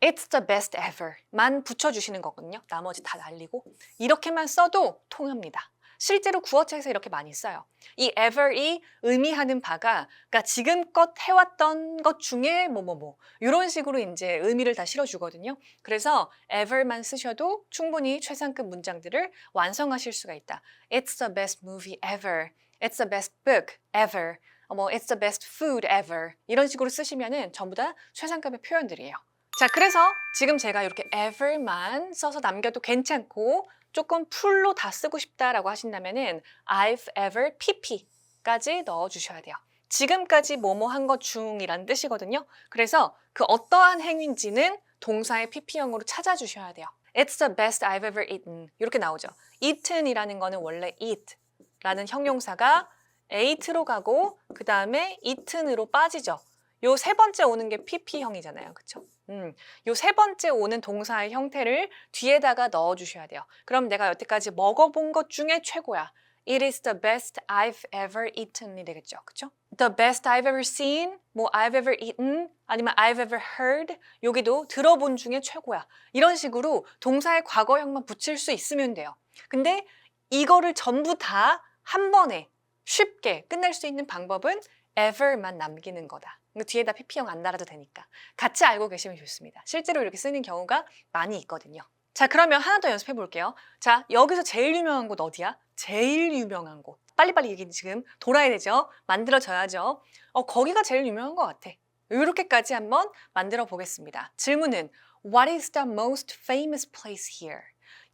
It's the best ever 만 붙여주시는 거거든요. 나머지 다 날리고 이렇게만 써도 통합니다. 실제로 구어체에서 이렇게 많이 써요. 이 ever이 의미하는 바가 그러니까 지금껏 해왔던 것 중에 뭐뭐뭐 이런 식으로 이제 의미를 다 실어주거든요. 그래서 ever만 쓰셔도 충분히 최상급 문장들을 완성하실 수가 있다. It's the best movie ever. It's the best book ever. It's the best food ever. 이런 식으로 쓰시면은 전부 다 최상급의 표현들이에요. 자, 그래서 지금 제가 이렇게 ever만 써서 남겨도 괜찮고 조금 풀로 다 쓰고 싶다라고 하신다면은 I've ever pp까지 넣어주셔야 돼요. 지금까지 뭐뭐 한 것 중이라는 뜻이거든요. 그래서 그 어떠한 행위인지는 동사의 pp형으로 찾아주셔야 돼요. It's the best I've ever eaten 이렇게 나오죠. eaten이라는 거는 원래 eat라는 형용사가 ate로 가고 그 다음에 eaten으로 빠지죠. 요 세 번째 오는 게 pp형이잖아요. 그쵸? 요 세 번째 오는 동사의 형태를 뒤에다가 넣어주셔야 돼요. 그럼 내가 여태까지 먹어본 것 중에 최고야. It is the best I've ever eaten이 되겠죠. 그쵸? The best I've ever seen, 뭐 I've ever eaten, 아니면 I've ever heard, 여기도 들어본 중에 최고야. 이런 식으로 동사의 과거형만 붙일 수 있으면 돼요. 근데 이거를 전부 다 한 번에 쉽게 끝낼 수 있는 방법은 ever만 남기는 거다. 뒤에다 pp형 안 달아도 되니까 같이 알고 계시면 좋습니다. 실제로 이렇게 쓰는 경우가 많이 있거든요. 자, 그러면 하나 더 연습해 볼게요. 자, 여기서 제일 유명한 곳 어디야? 제일 유명한 곳. 빨리빨리 얘기 지금 돌아야 되죠? 만들어져야죠. 거기가 제일 유명한 것 같아. 이렇게까지 한번 만들어 보겠습니다. 질문은 What is the most famous place here?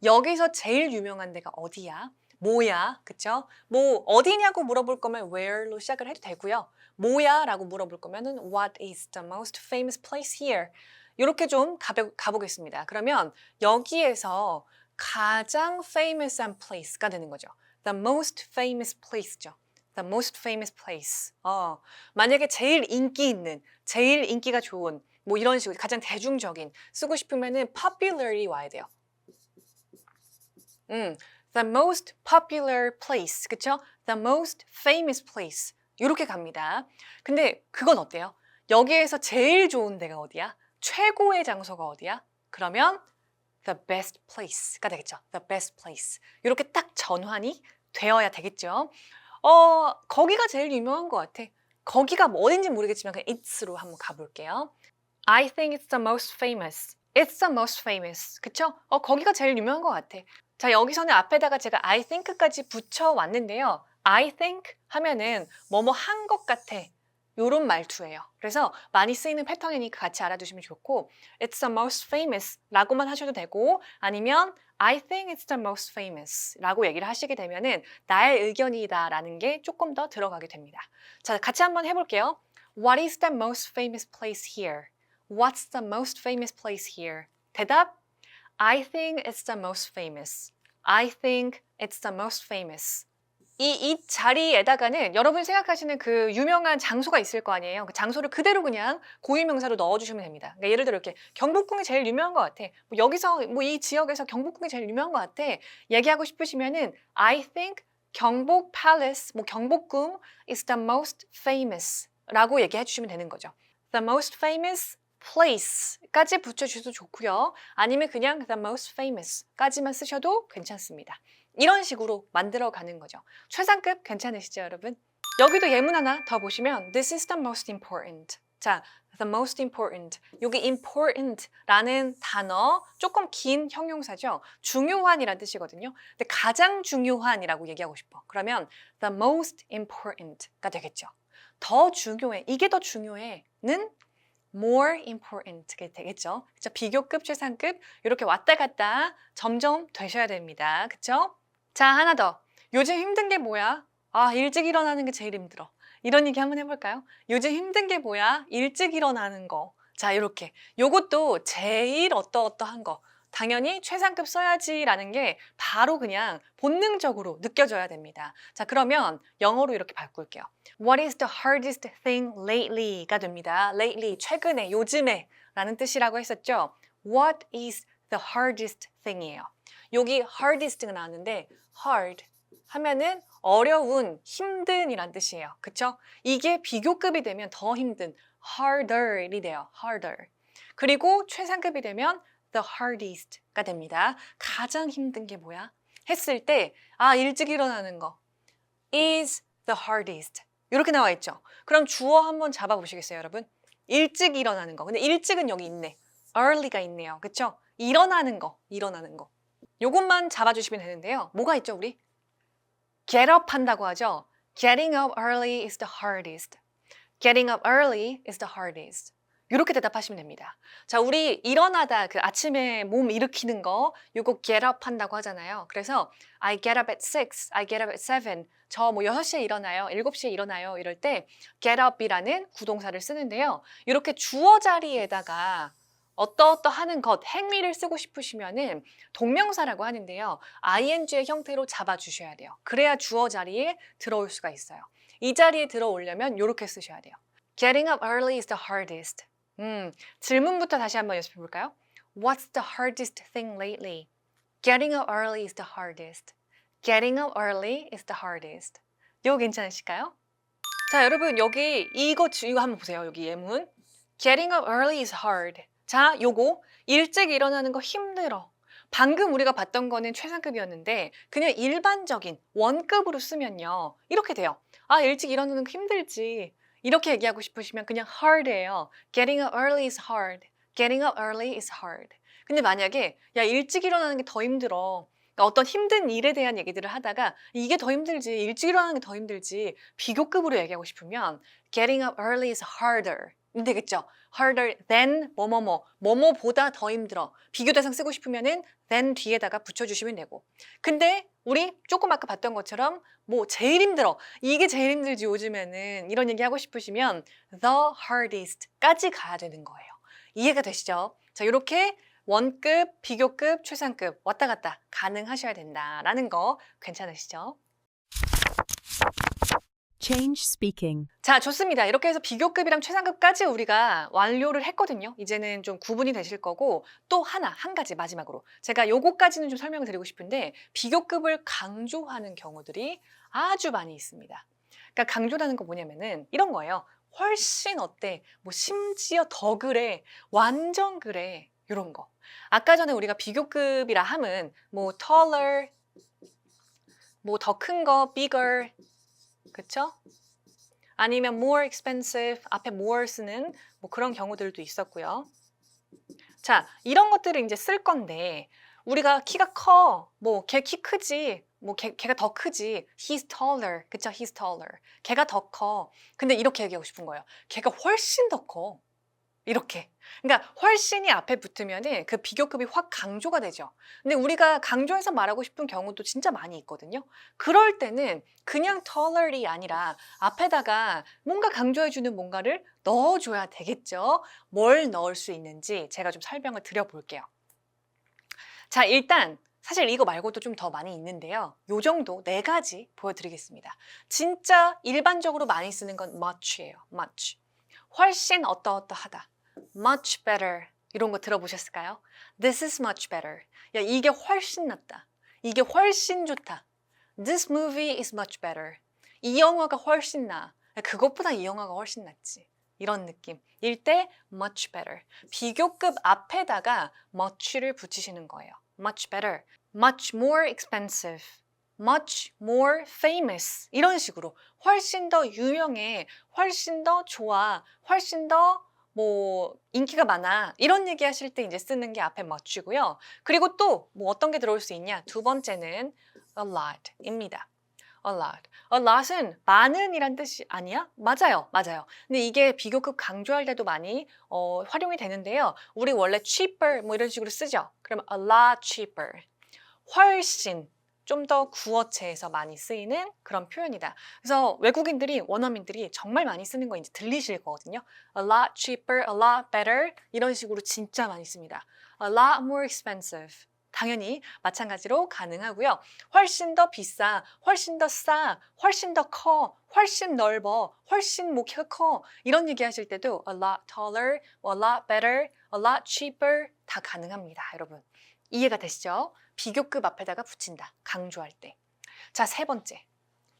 여기서 제일 유명한 데가 어디야? 뭐야? 그쵸? 뭐 어디냐고 물어볼 거면 where로 시작을 해도 되고요. 뭐야? 라고 물어볼 거면은 What is the most famous place here? 이렇게 좀 가보겠습니다. 그러면 여기에서 가장 famous한 place가 되는 거죠. The most famous place죠. The most famous place. 만약에 제일 인기 있는, 제일 인기가 좋은 뭐 이런 식으로 가장 대중적인 쓰고 싶으면은 popular이 와야 돼요. The most popular place, 그쵸? The most famous place. 이렇게 갑니다. 근데 그건 어때요? 여기에서 제일 좋은 데가 어디야? 최고의 장소가 어디야? 그러면 the best place가 되겠죠. The best place. 이렇게 딱 전환이 되어야 되겠죠. 거기가 제일 유명한 것 같아. 거기가 뭐 어딘지 모르겠지만 그냥 it's로 한번 가볼게요. I think it's the most famous. It's the most famous. 그쵸? 거기가 제일 유명한 것 같아. 자, 여기서는 앞에다가 제가 I think까지 붙여왔는데요. I think 하면은 뭐뭐 한 것 같아. 요런 말투예요. 그래서 많이 쓰이는 패턴이니까 같이 알아두시면 좋고 It's the most famous 라고만 하셔도 되고 아니면 I think it's the most famous 라고 얘기를 하시게 되면은 나의 의견이다 라는 게 조금 더 들어가게 됩니다. 자, 같이 한번 해볼게요. What is the most famous place here? What's the most famous place here? 대답 I think it's the most famous. I think it's the most famous. 이 자리에다가는 여러분이 생각하시는 그 유명한 장소가 있을 거 아니에요. 그 장소를 그대로 그냥 고유명사로 넣어주시면 됩니다. 그러니까 예를 들어 이렇게 경복궁이 제일 유명한 것 같아. 뭐 여기서 뭐 이 지역에서 경복궁이 제일 유명한 것 같아. 얘기하고 싶으시면은 I think 경복 Palace, 뭐 경복궁 is the most famous 라고 얘기해 주시면 되는 거죠. The most famous place까지 붙여주셔도 좋고요. 아니면 그냥 the most famous까지만 쓰셔도 괜찮습니다. 이런 식으로 만들어가는 거죠. 최상급 괜찮으시죠, 여러분? 여기도 예문 하나 더 보시면 This is the most important. 자, the most important. 여기 important라는 단어 조금 긴 형용사죠. 중요한이라는 뜻이거든요. 근데 가장 중요한이라고 얘기하고 싶어. 그러면 the most important가 되겠죠. 더 중요해. 이게 더 중요해는 more important가 되겠죠. 그쵸? 비교급, 최상급 이렇게 왔다 갔다 점점 되셔야 됩니다. 그쵸? 자, 하나 더. 요즘 힘든 게 뭐야? 일찍 일어나는 게 제일 힘들어. 이런 얘기 한번 해볼까요? 요즘 힘든 게 뭐야? 일찍 일어나는 거. 자, 이렇게. 요것도 제일 어떠어떠한 거. 당연히 최상급 써야지라는 게 바로 그냥 본능적으로 느껴져야 됩니다. 자, 그러면 영어로 이렇게 바꿀게요. What is the hardest thing lately가 됩니다. lately, 최근에, 요즘에 라는 뜻이라고 했었죠. What is the hardest thing이에요. 여기 hardest가 나왔는데 hard 하면은 어려운, 힘든이란 뜻이에요. 그쵸? 이게 비교급이 되면 더 힘든 harder이 돼요. harder. 그리고 최상급이 되면 the hardest가 됩니다. 가장 힘든 게 뭐야? 했을 때 일찍 일어나는 거 is the hardest 이렇게 나와 있죠. 그럼 주어 한번 잡아보시겠어요, 여러분? 일찍 일어나는 거. 근데 일찍은 여기 있네. early가 있네요. 그쵸? 일어나는 거. 요것만 잡아주시면 되는데요. 뭐가 있죠, 우리? get up 한다고 하죠. Getting up early is the hardest. Getting up early is the hardest. 이렇게 대답하시면 됩니다. 자, 우리 일어나다 그 아침에 몸 일으키는 거 요거 get up 한다고 하잖아요. 그래서 I get up at 6, I get up at 7. 저 뭐 6시에 일어나요, 7시에 일어나요 이럴 때 get up이라는 구동사를 쓰는데요. 이렇게 주어 자리에다가 어떠어떠하는 것, 행위를 쓰고 싶으시면은 동명사라고 하는데요. ing의 형태로 잡아주셔야 돼요. 그래야 주어 자리에 들어올 수가 있어요. 이 자리에 들어오려면 이렇게 쓰셔야 돼요. Getting up early is the hardest. 질문부터 다시 한번 연습해 볼까요? What's the hardest thing lately? Getting up early is the hardest. Getting up early is the hardest. 이거 괜찮으실까요? 자, 여러분 여기 이거 한번 보세요. 여기 예문. Getting up early is hard. 자, 요거 일찍 일어나는 거 힘들어. 방금 우리가 봤던 거는 최상급이었는데 그냥 일반적인 원급으로 쓰면요. 이렇게 돼요. 일찍 일어나는 거 힘들지. 이렇게 얘기하고 싶으시면 그냥 hard예요. Getting up early is hard. Getting up early is hard. 근데 만약에 야, 일찍 일어나는 게 더 힘들어. 그러니까 어떤 힘든 일에 대한 얘기들을 하다가 이게 더 힘들지. 일찍 일어나는 게 더 힘들지. 비교급으로 얘기하고 싶으면 Getting up early is harder. 되겠죠? harder than 뭐뭐보다 더 힘들어. 비교대상 쓰고 싶으면은 than 뒤에다가 붙여주시면 되고. 근데 우리 조금 아까 봤던 것처럼 뭐 제일 힘들어. 이게 제일 힘들지 요즘에는. 이런 얘기 하고 싶으시면 the hardest까지 가야 되는 거예요. 이해가 되시죠? 자, 이렇게 원급, 비교급, 최상급 왔다 갔다 가능하셔야 된다라는 거 괜찮으시죠? Change speaking. 자, 좋습니다. 이렇게 해서 비교급이랑 최상급까지 우리가 완료를 했거든요. 이제는 좀 구분이 되실 거고 또 한 가지 마지막으로 제가 요거까지는 좀 설명을 드리고 싶은데 비교급을 강조하는 경우들이 아주 많이 있습니다. 그러니까 강조라는 거 뭐냐면은 이런 거예요. 훨씬 어때? 뭐 심지어 더 그래. 완전 그래. 이런 거. 아까 전에 우리가 비교급이라 함은 뭐 taller, 뭐 더 큰 거, bigger, 그쵸? 아니면 more expensive, 앞에 more 쓰는 뭐 그런 경우들도 있었고요. 자, 이런 것들을 이제 쓸 건데 우리가 키가 커, 뭐 걔 키 크지, 뭐 걔가 더 크지, he's taller, 그쵸? he's taller. 걔가 더 커. 근데 이렇게 얘기하고 싶은 거예요. 걔가 훨씬 더 커. 이렇게. 그러니까 훨씬이 앞에 붙으면은 그 비교급이 확 강조가 되죠. 근데 우리가 강조해서 말하고 싶은 경우도 진짜 많이 있거든요. 그럴 때는 그냥 taller이 아니라 앞에다가 뭔가 강조해주는 뭔가를 넣어줘야 되겠죠. 뭘 넣을 수 있는지 제가 좀 설명을 드려볼게요. 자, 일단 사실 이거 말고도 좀 더 많이 있는데요. 요 정도 4가지 보여드리겠습니다. 진짜 일반적으로 많이 쓰는 건 much예요. much. 훨씬 어떠어떠하다. much better. 이런 거 들어보셨을까요? This is much better. 야, 이게 훨씬 낫다. 이게 훨씬 좋다. This movie is much better. 이 영화가 훨씬 나아. 야, 그것보다 이 영화가 훨씬 낫지. 이런 느낌일 때 much better. 비교급 앞에다가 much를 붙이시는 거예요. much better. much more expensive. much more famous. 이런 식으로 훨씬 더 유명해, 훨씬 더 좋아, 훨씬 더 뭐 인기가 많아 이런 얘기 하실 때 이제 쓰는 게 앞에 much고요. 그리고 또 뭐 어떤 게 들어올 수 있냐? 두 번째는 a lot입니다. a lot. a lot은 많은 이란 뜻이 아니야? 맞아요. 근데 이게 비교급 강조할 때도 많이 활용이 되는데요. 우리 원래 cheaper 뭐 이런 식으로 쓰죠. 그럼 a lot cheaper. 훨씬 좀 더 구어체에서 많이 쓰이는 그런 표현이다. 그래서 외국인들이, 원어민들이 정말 많이 쓰는 거 이제 들리실 거거든요. A lot cheaper, a lot better 이런 식으로 진짜 많이 씁니다. A lot more expensive. 당연히 마찬가지로 가능하고요. 훨씬 더 비싸, 훨씬 더 싸, 훨씬 더 커, 훨씬 넓어, 훨씬 뭐 키가 커 이런 얘기 하실 때도 a lot taller, a lot better, a lot cheaper 다 가능합니다. 여러분 이해가 되시죠? 비교급 앞에다가 붙인다. 강조할 때. 자, 세 번째.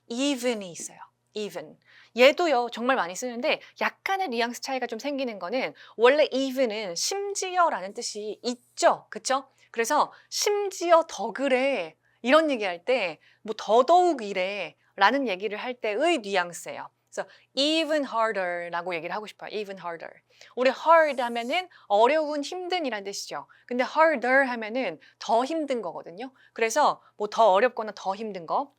even이 있어요. even. 얘도요, 정말 많이 쓰는데 약간의 뉘앙스 차이가 좀 생기는 거는 원래 even은 심지어라는 뜻이 있죠. 그쵸? 그래서 심지어 더 그래. 이런 얘기할 때 뭐 더더욱 이래. 라는 얘기를 할 때의 뉘앙스예요. 그래서 even harder 라고 얘기를 하고 싶어요. even harder. 우리 hard 하면은 어려운, 힘든이란 뜻이죠. 근데 harder 하면은 더 힘든 거거든요. 그래서 뭐 더 어렵거나 더 힘든 거.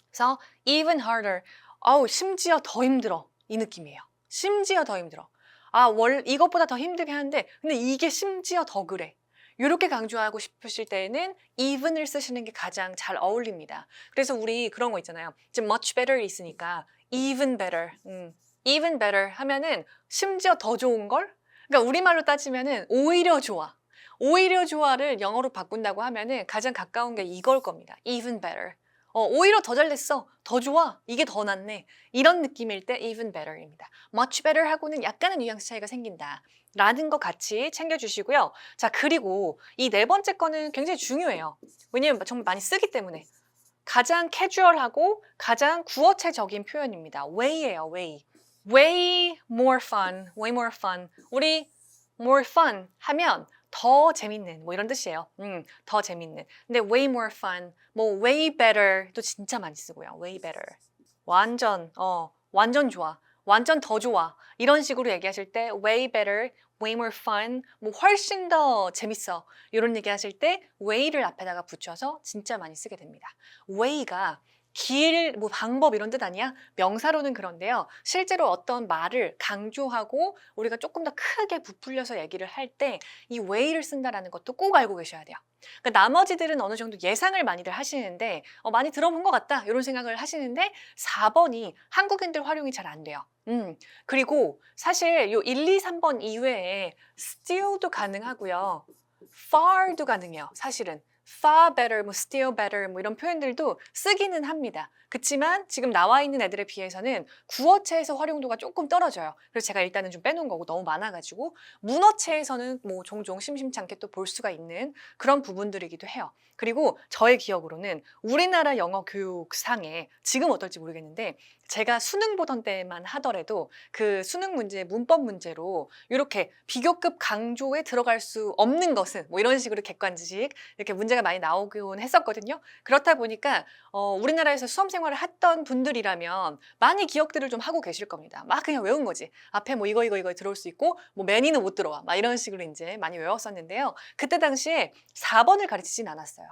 그래서 even harder. 아우, 심지어 더 힘들어. 이 느낌이에요. 심지어 더 힘들어. 아, 이것보다 더 힘들게 하는데 근데 이게 심지어 더 그래. 이렇게 강조하고 싶으실 때에는 even을 쓰시는 게 가장 잘 어울립니다. 그래서 우리 그런 거 있잖아요. 지금 much better 있으니까 even better. even better 하면은 심지어 더 좋은 걸? 그러니까 우리말로 따지면은 오히려 좋아. 오히려 좋아를 영어로 바꾼다고 하면은 가장 가까운 게 이걸 겁니다. even better. 오히려 더 잘 됐어. 더 좋아. 이게 더 낫네. 이런 느낌일 때 even better입니다. much better 하고는 약간의 뉘앙스 차이가 생긴다. 라는 거 같이 챙겨주시고요. 자, 그리고 이 네 번째 거는 굉장히 중요해요. 왜냐면 정말 많이 쓰기 때문에. 가장 캐주얼하고 가장 구어체적인 표현입니다. way예요, way. way more fun, way more fun. 우리 more fun 하면 더 재밌는 뭐 이런 뜻이에요. 더 재밌는. 근데 way more fun, 뭐 way better도 진짜 많이 쓰고요. way better. 완전 좋아. 완전 더 좋아. 이런 식으로 얘기하실 때 way better, way more fun, 뭐 훨씬 더 재밌어. 이런 얘기 하실 때 way를 앞에다가 붙여서 진짜 많이 쓰게 됩니다. way가 길, 뭐 방법 이런 뜻 아니야? 명사로는 그런데요. 실제로 어떤 말을 강조하고 우리가 조금 더 크게 부풀려서 얘기를 할 때 이 way를 쓴다라는 것도 꼭 알고 계셔야 돼요. 그러니까 나머지들은 어느 정도 예상을 많이들 하시는데 많이 들어본 것 같다 이런 생각을 하시는데 4번이 한국인들 활용이 잘 안 돼요. 그리고 사실 요 1, 2, 3번 이외에 still도 가능하고요. far도 가능해요. 사실은. far better, 뭐 still better 뭐 이런 표현들도 쓰기는 합니다. 그렇지만 지금 나와 있는 애들에 비해서는 구어체에서 활용도가 조금 떨어져요. 그래서 제가 일단은 좀 빼놓은 거고 너무 많아가지고 문어체에서는 뭐 종종 심심찮게 또 볼 수가 있는 그런 부분들이기도 해요. 그리고 저의 기억으로는 우리나라 영어 교육상에 지금 어떨지 모르겠는데 제가 수능 보던 때만 하더라도 그 수능 문제, 문법 문제로 이렇게 비교급 강조에 들어갈 수 없는 것은 뭐 이런 식으로 객관지식 이렇게 문제가 많이 나오곤 했었거든요. 그렇다 보니까 우리나라에서 수험 생활을 했던 분들이라면 많이 기억들을 좀 하고 계실 겁니다. 막 그냥 외운 거지. 앞에 뭐 이거 들어올 수 있고 뭐 매니는 못 들어와. 막 이런 식으로 이제 많이 외웠었는데요. 그때 당시에 4번을 가르치진 않았어요.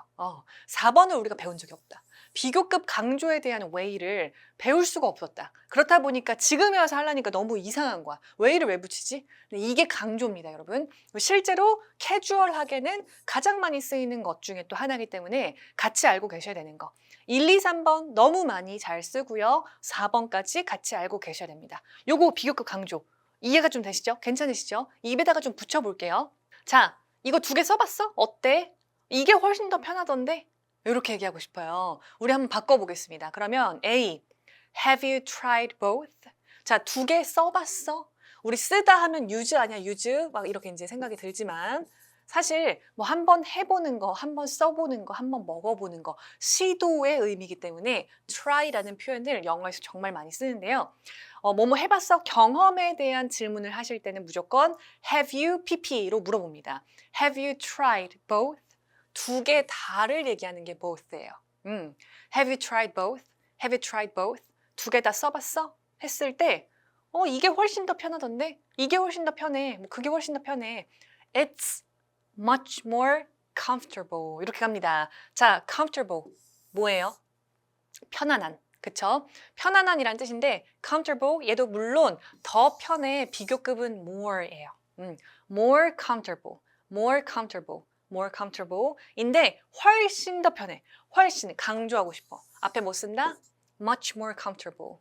4번을 우리가 배운 적이 없다. 비교급 강조에 대한 way를 배울 수가 없었다. 그렇다 보니까 지금에 와서 하려니까 너무 이상한 거야. way를 왜 붙이지? 이게 강조입니다, 여러분. 실제로 캐주얼하게는 가장 많이 쓰이는 것 중에 또 하나이기 때문에 같이 알고 계셔야 되는 거. 1, 2, 3번 너무 많이 잘 쓰고요. 4번까지 같이 알고 계셔야 됩니다. 요거 비교급 강조. 이해가 좀 되시죠? 괜찮으시죠? 입에다가 좀 붙여볼게요. 자, 이거 2개 써봤어? 어때? 이게 훨씬 더 편하던데? 이렇게 얘기하고 싶어요. 우리 한번 바꿔보겠습니다. 그러면 A, have you tried both? 자, 2개 써봤어? 우리 쓰다 하면 use 아니야, use? 막 이렇게 이제 생각이 들지만 사실 뭐 한번 해보는 거, 한번 써보는 거, 한번 먹어보는 거 시도의 의미이기 때문에 try라는 표현을 영어에서 정말 많이 쓰는데요. 뭐뭐 해봤어? 경험에 대한 질문을 하실 때는 무조건 have you pp로 물어봅니다. Have you tried both? 2개 다를 얘기하는 게 both예요. Have you tried both? Have you tried both? 2개 다 써봤어? 했을 때 이게 훨씬 더 편하던데? 이게 훨씬 더 편해. 뭐 그게 훨씬 더 편해. It's much more comfortable. 이렇게 갑니다. 자, comfortable 뭐예요? 편안한. 그쵸? 편안한이란 뜻인데 comfortable 얘도 물론 더 편해 비교급은 more예요. more comfortable, more comfortable, more comfortable 인데 훨씬 더 편해. 훨씬 강조하고 싶어. 앞에 뭐 쓴다? much more comfortable.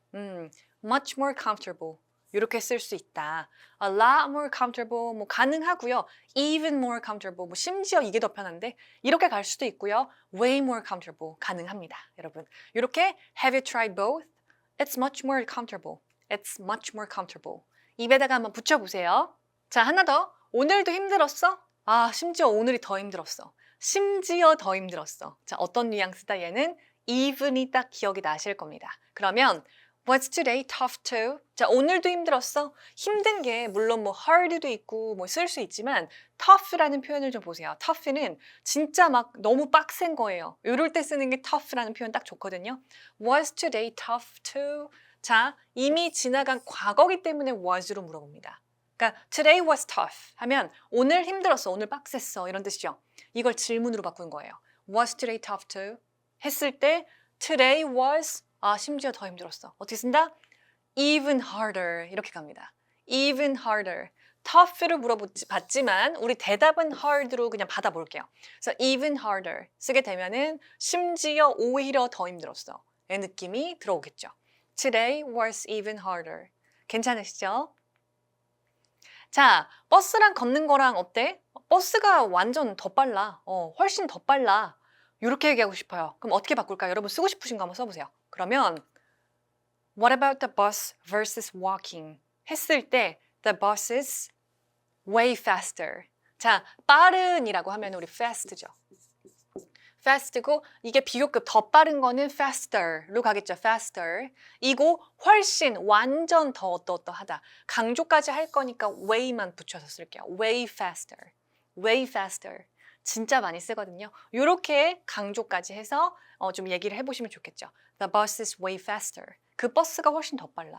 much more comfortable. 이렇게 쓸 수 있다. A lot more comfortable 뭐 가능하고요. Even more comfortable 뭐 심지어 이게 더 편한데 이렇게 갈 수도 있고요. Way more comfortable 가능합니다. 여러분 이렇게 Have you tried both? It's much more comfortable. It's much more comfortable. 입에다가 한번 붙여보세요. 자 하나 더. 오늘도 힘들었어? 아 심지어 오늘이 더 힘들었어. 심지어 더 힘들었어. 자 어떤 뉘앙스다 얘는 even이 딱 기억이 나실 겁니다. 그러면 Was today tough too? 자, 오늘도 힘들었어? 힘든 게 물론 뭐 hard도 있고 뭐 쓸 수 있지만 tough라는 표현을 좀 보세요. tough는 진짜 막 너무 빡센 거예요. 이럴 때 쓰는 게 tough라는 표현 딱 좋거든요. Was today tough too? 자, 이미 지나간 과거기 때문에 was로 물어봅니다. 그러니까 today was tough 하면 오늘 힘들었어, 오늘 빡셌어 이런 뜻이죠. 이걸 질문으로 바꾼 거예요. Was today tough too? 했을 때 today was 아 심지어 더 힘들었어. 어떻게 쓴다? Even harder 이렇게 갑니다. Even harder. tough를 물어봤지만 우리 대답은 hard로 그냥 받아볼게요. 그래서 even harder 쓰게 되면은 심지어 오히려 더 힘들었어. 의 느낌이 들어오겠죠. Today was even harder. 괜찮으시죠? 자, 버스랑 걷는 거랑 어때? 버스가 완전 더 빨라. 훨씬 더 빨라. 이렇게 얘기하고 싶어요. 그럼 어떻게 바꿀까요? 여러분 쓰고 싶으신 거 한번 써보세요. 그러면 What about the bus versus walking? 했을 때 the bus is way faster. 자, 빠른이라고 하면 우리 fast죠. fast고 이게 비교급 더 빠른 거는 faster로 가겠죠. faster. 이고 훨씬 완전 더 어떠하다. 강조까지 할 거니까 way만 붙여서 쓸게요. way faster. way faster. 진짜 많이 쓰거든요. 이렇게 강조까지 해서 좀 얘기를 해보시면 좋겠죠. The bus is way faster. 그 버스가 훨씬 더 빨라.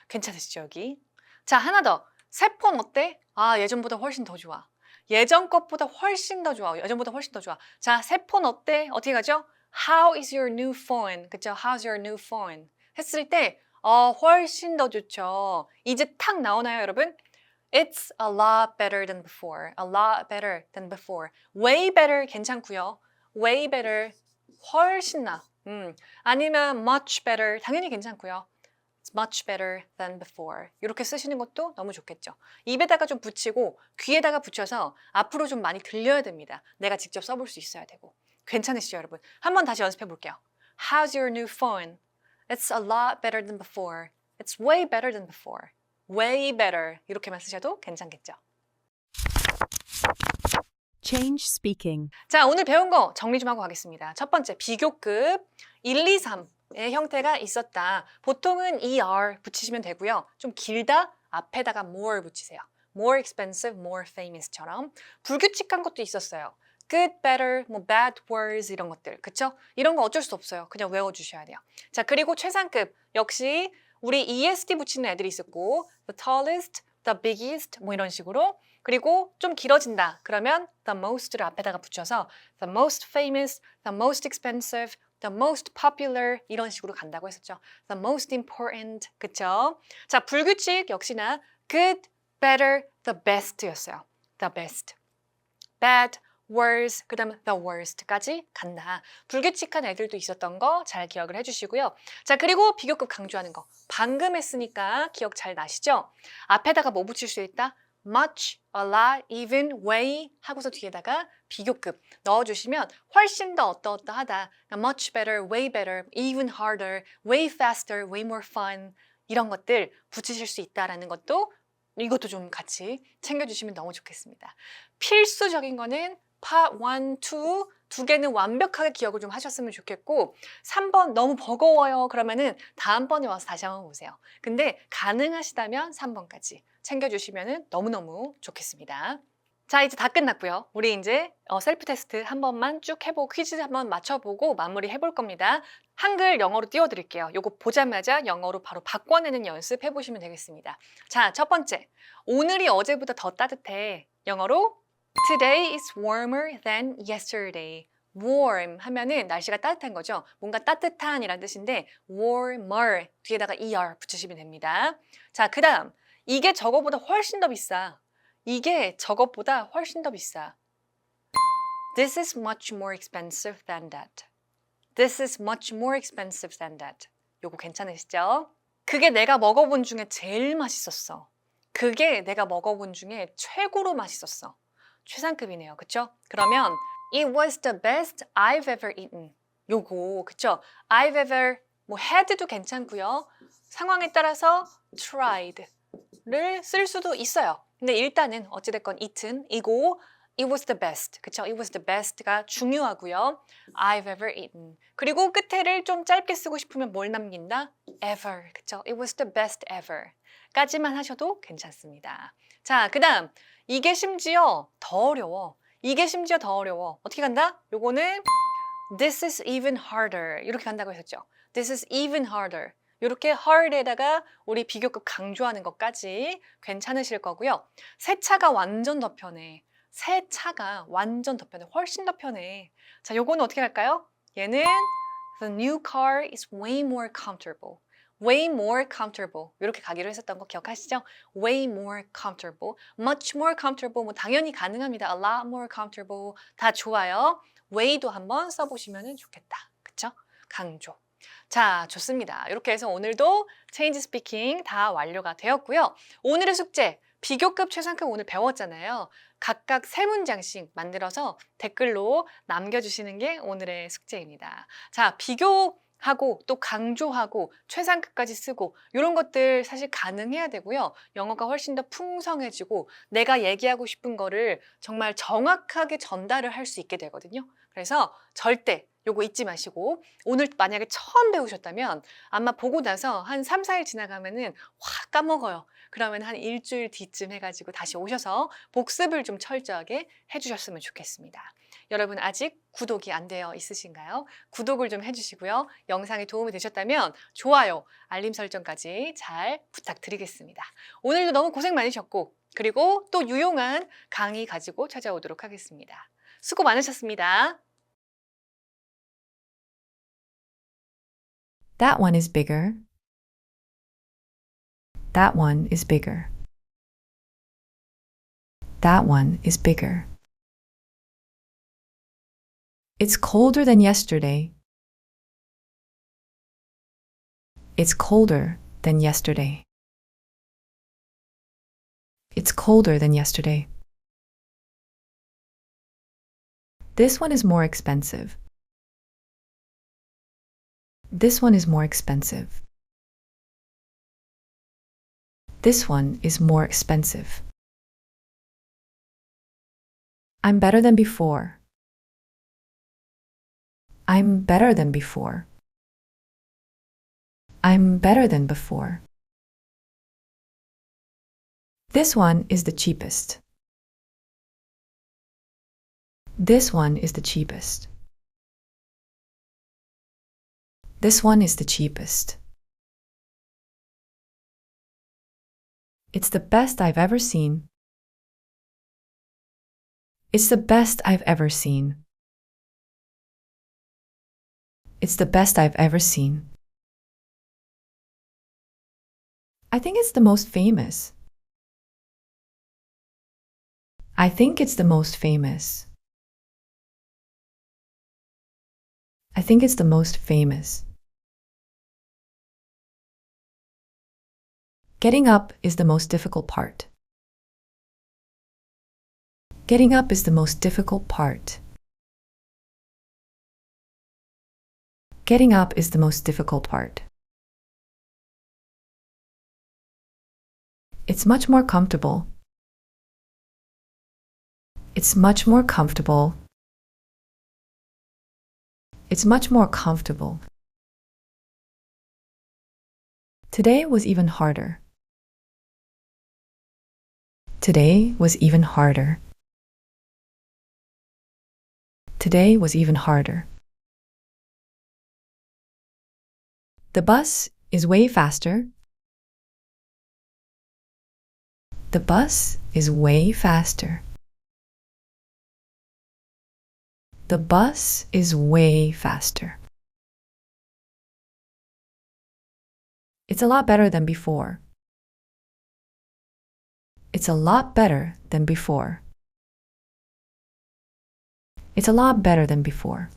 괜찮으시죠 여기? 자 하나 더. 새 폰 어때? 아 예전보다 훨씬 더 좋아. 예전 것보다 훨씬 더 좋아. 예전보다 훨씬 더 좋아. 자 새 폰 어때? 어떻게 가죠? How is your new phone? 그쵸? How's your new phone? 했을 때 훨씬 더 좋죠. 이제 탁 나오나요 여러분? It's a lot better than before. A lot better than before. Way better 괜찮고요. Way better 훨씬 나. 아니면 much better 당연히 괜찮고요. It's much better than before. 이렇게 쓰시는 것도 너무 좋겠죠. 입에다가 좀 붙이고 귀에다가 붙여서 앞으로 좀 많이 들려야 됩니다. 내가 직접 써볼 수 있어야 되고. 괜찮으시죠 여러분? 한번 다시 연습해 볼게요. How's your new phone? It's a lot better than before. It's way better than before. way better 이렇게만 쓰셔도 괜찮겠죠. Change speaking. 자, 오늘 배운 거 정리 좀 하고 가겠습니다. 첫 번째, 비교급 1, 2, 3의 형태가 있었다. 보통은 ER 붙이시면 되고요. 좀 길다? 앞에다가 more 붙이세요. more expensive, more famous처럼. 불규칙한 것도 있었어요. good, better, 뭐 bad words 이런 것들. 그쵸? 이런 거 어쩔 수 없어요. 그냥 외워주셔야 돼요. 자, 그리고 최상급. 역시 우리 EST 붙이는 애들이 있었고 the tallest, the biggest 뭐 이런 식으로 그리고 좀 길어진다. 그러면 the most를 앞에다가 붙여서 the most famous, the most expensive, the most popular 이런 식으로 간다고 했었죠. the most important 그쵸? 자 불규칙 역시나 good, better, the best였어요. the best, bad, worse, 그 다음 the worst까지 간다. 불규칙한 애들도 있었던 거 잘 기억을 해주시고요. 자 그리고 비교급 강조하는 거 방금 했으니까 기억 잘 나시죠? 앞에다가 뭐 붙일 수 있다? much, a lot, even, way 하고서 뒤에다가 비교급 넣어주시면 훨씬 더 어떠하다. much better, way better, even harder, way faster, way more fun 이런 것들 붙이실 수 있다라는 것도 이것도 좀 같이 챙겨주시면 너무 좋겠습니다. 필수적인 거는 Part 1, 2 두 개는 완벽하게 기억을 좀 하셨으면 좋겠고 3번 너무 버거워요. 그러면은 다음번에 와서 다시 한번 보세요. 근데 가능하시다면 3번까지 챙겨주시면 너무너무 좋겠습니다. 자 이제 다 끝났고요. 우리 이제 셀프 테스트 한 번만 쭉 해보고 퀴즈 한번 맞춰보고 마무리 해볼 겁니다. 한글 영어로 띄워드릴게요. 요거 보자마자 영어로 바로 바꿔내는 연습 해보시면 되겠습니다. 자 첫 번째 오늘이 어제보다 더 따뜻해. 영어로 Today is warmer than yesterday. warm 하면은 날씨가 따뜻한 거죠. 뭔가 따뜻한 이란 뜻인데 warmer 뒤에다가 er 붙이시면 됩니다. 자, 그 다음 이게 저거보다 훨씬 더 비싸. 이게 저것보다 훨씬 더 비싸. This is much more expensive than that. This is much more expensive than that. 요거 괜찮으시죠? 그게 내가 먹어본 중에 제일 맛있었어. 그게 내가 먹어본 중에 최고로 맛있었어. 최상급이네요. 그쵸? 그러면 It was the best I've ever eaten. 요거 그쵸? I've ever 뭐 had도 괜찮고요. 상황에 따라서 tried를 쓸 수도 있어요. 근데 일단은 어찌됐건 eaten 이고 It was the best. 그쵸? It was the best가 중요하고요. I've ever eaten. 그리고 끝에를 좀 짧게 쓰고 싶으면 뭘 남긴다? ever. 그쵸? It was the best ever. 까지만 하셔도 괜찮습니다. 자, 그 다음. 이게 심지어 더 어려워. 이게 심지어 더 어려워. 어떻게 간다? 요거는 This is even harder. 이렇게 간다고 했었죠. This is even harder. 이렇게 hard에다가 우리 비교급 강조하는 것까지 괜찮으실 거고요. 새 차가 완전 더 편해. 새 차가 완전 더 편해. 훨씬 더 편해. 자, 요거는 어떻게 할까요? 얘는 The new car is way more comfortable. Way more comfortable. 이렇게 가기로 했었던 거 기억하시죠? Way more comfortable. Much more comfortable. 뭐 당연히 가능합니다. A lot more comfortable. 다 좋아요. way도 한번 써보시면 좋겠다. 그쵸? 강조. 자, 좋습니다. 이렇게 해서 오늘도 Change Speaking 다 완료가 되었고요. 오늘의 숙제, 비교급, 최상급 오늘 배웠잖아요. 각각 3문장씩 만들어서 댓글로 남겨주시는 게 오늘의 숙제입니다. 자, 비교하고 또 강조하고 최상급까지 쓰고 이런 것들 사실 가능해야 되고요. 영어가 훨씬 더 풍성해지고 내가 얘기하고 싶은 거를 정말 정확하게 전달을 할 수 있게 되거든요. 그래서 절대 요거 잊지 마시고 오늘 만약에 처음 배우셨다면 아마 보고 나서 한 3, 4일 지나가면은 확 까먹어요. 그러면 한 일주일 뒤쯤 해가지고 다시 오셔서 복습을 좀 철저하게 해주셨으면 좋겠습니다. 여러분 아직 구독이 안 되어 있으신가요? 구독을 좀 해주시고요. 영상이 도움이 되셨다면 좋아요, 알림 설정까지 잘 부탁드리겠습니다. 오늘도 너무 고생 많으셨고 그리고 또 유용한 강의 가지고 찾아오도록 하겠습니다. 수고 많으셨습니다. That one is bigger. That one is bigger. That one is bigger. It's colder than yesterday. It's colder than yesterday. It's colder than yesterday. This one is more expensive. This one is more expensive. This one is more expensive. I'm better than before. I'm better than before. I'm better than before. This one is the cheapest. This one is the cheapest. This one is the cheapest. It's the best I've ever seen. It's the best I've ever seen. It's the best I've ever seen. I think it's the most famous. I think it's the most famous. I think it's the most famous. Getting up is the most difficult part. Getting up is the most difficult part. Getting up is the most difficult part. It's much more comfortable. It's much more comfortable. It's much more comfortable. Today was even harder. Today was even harder. Today was even harder. The bus is way faster. The bus is way faster. The bus is way faster. It's a lot better than before. It's a lot better than before. It's a lot better than before.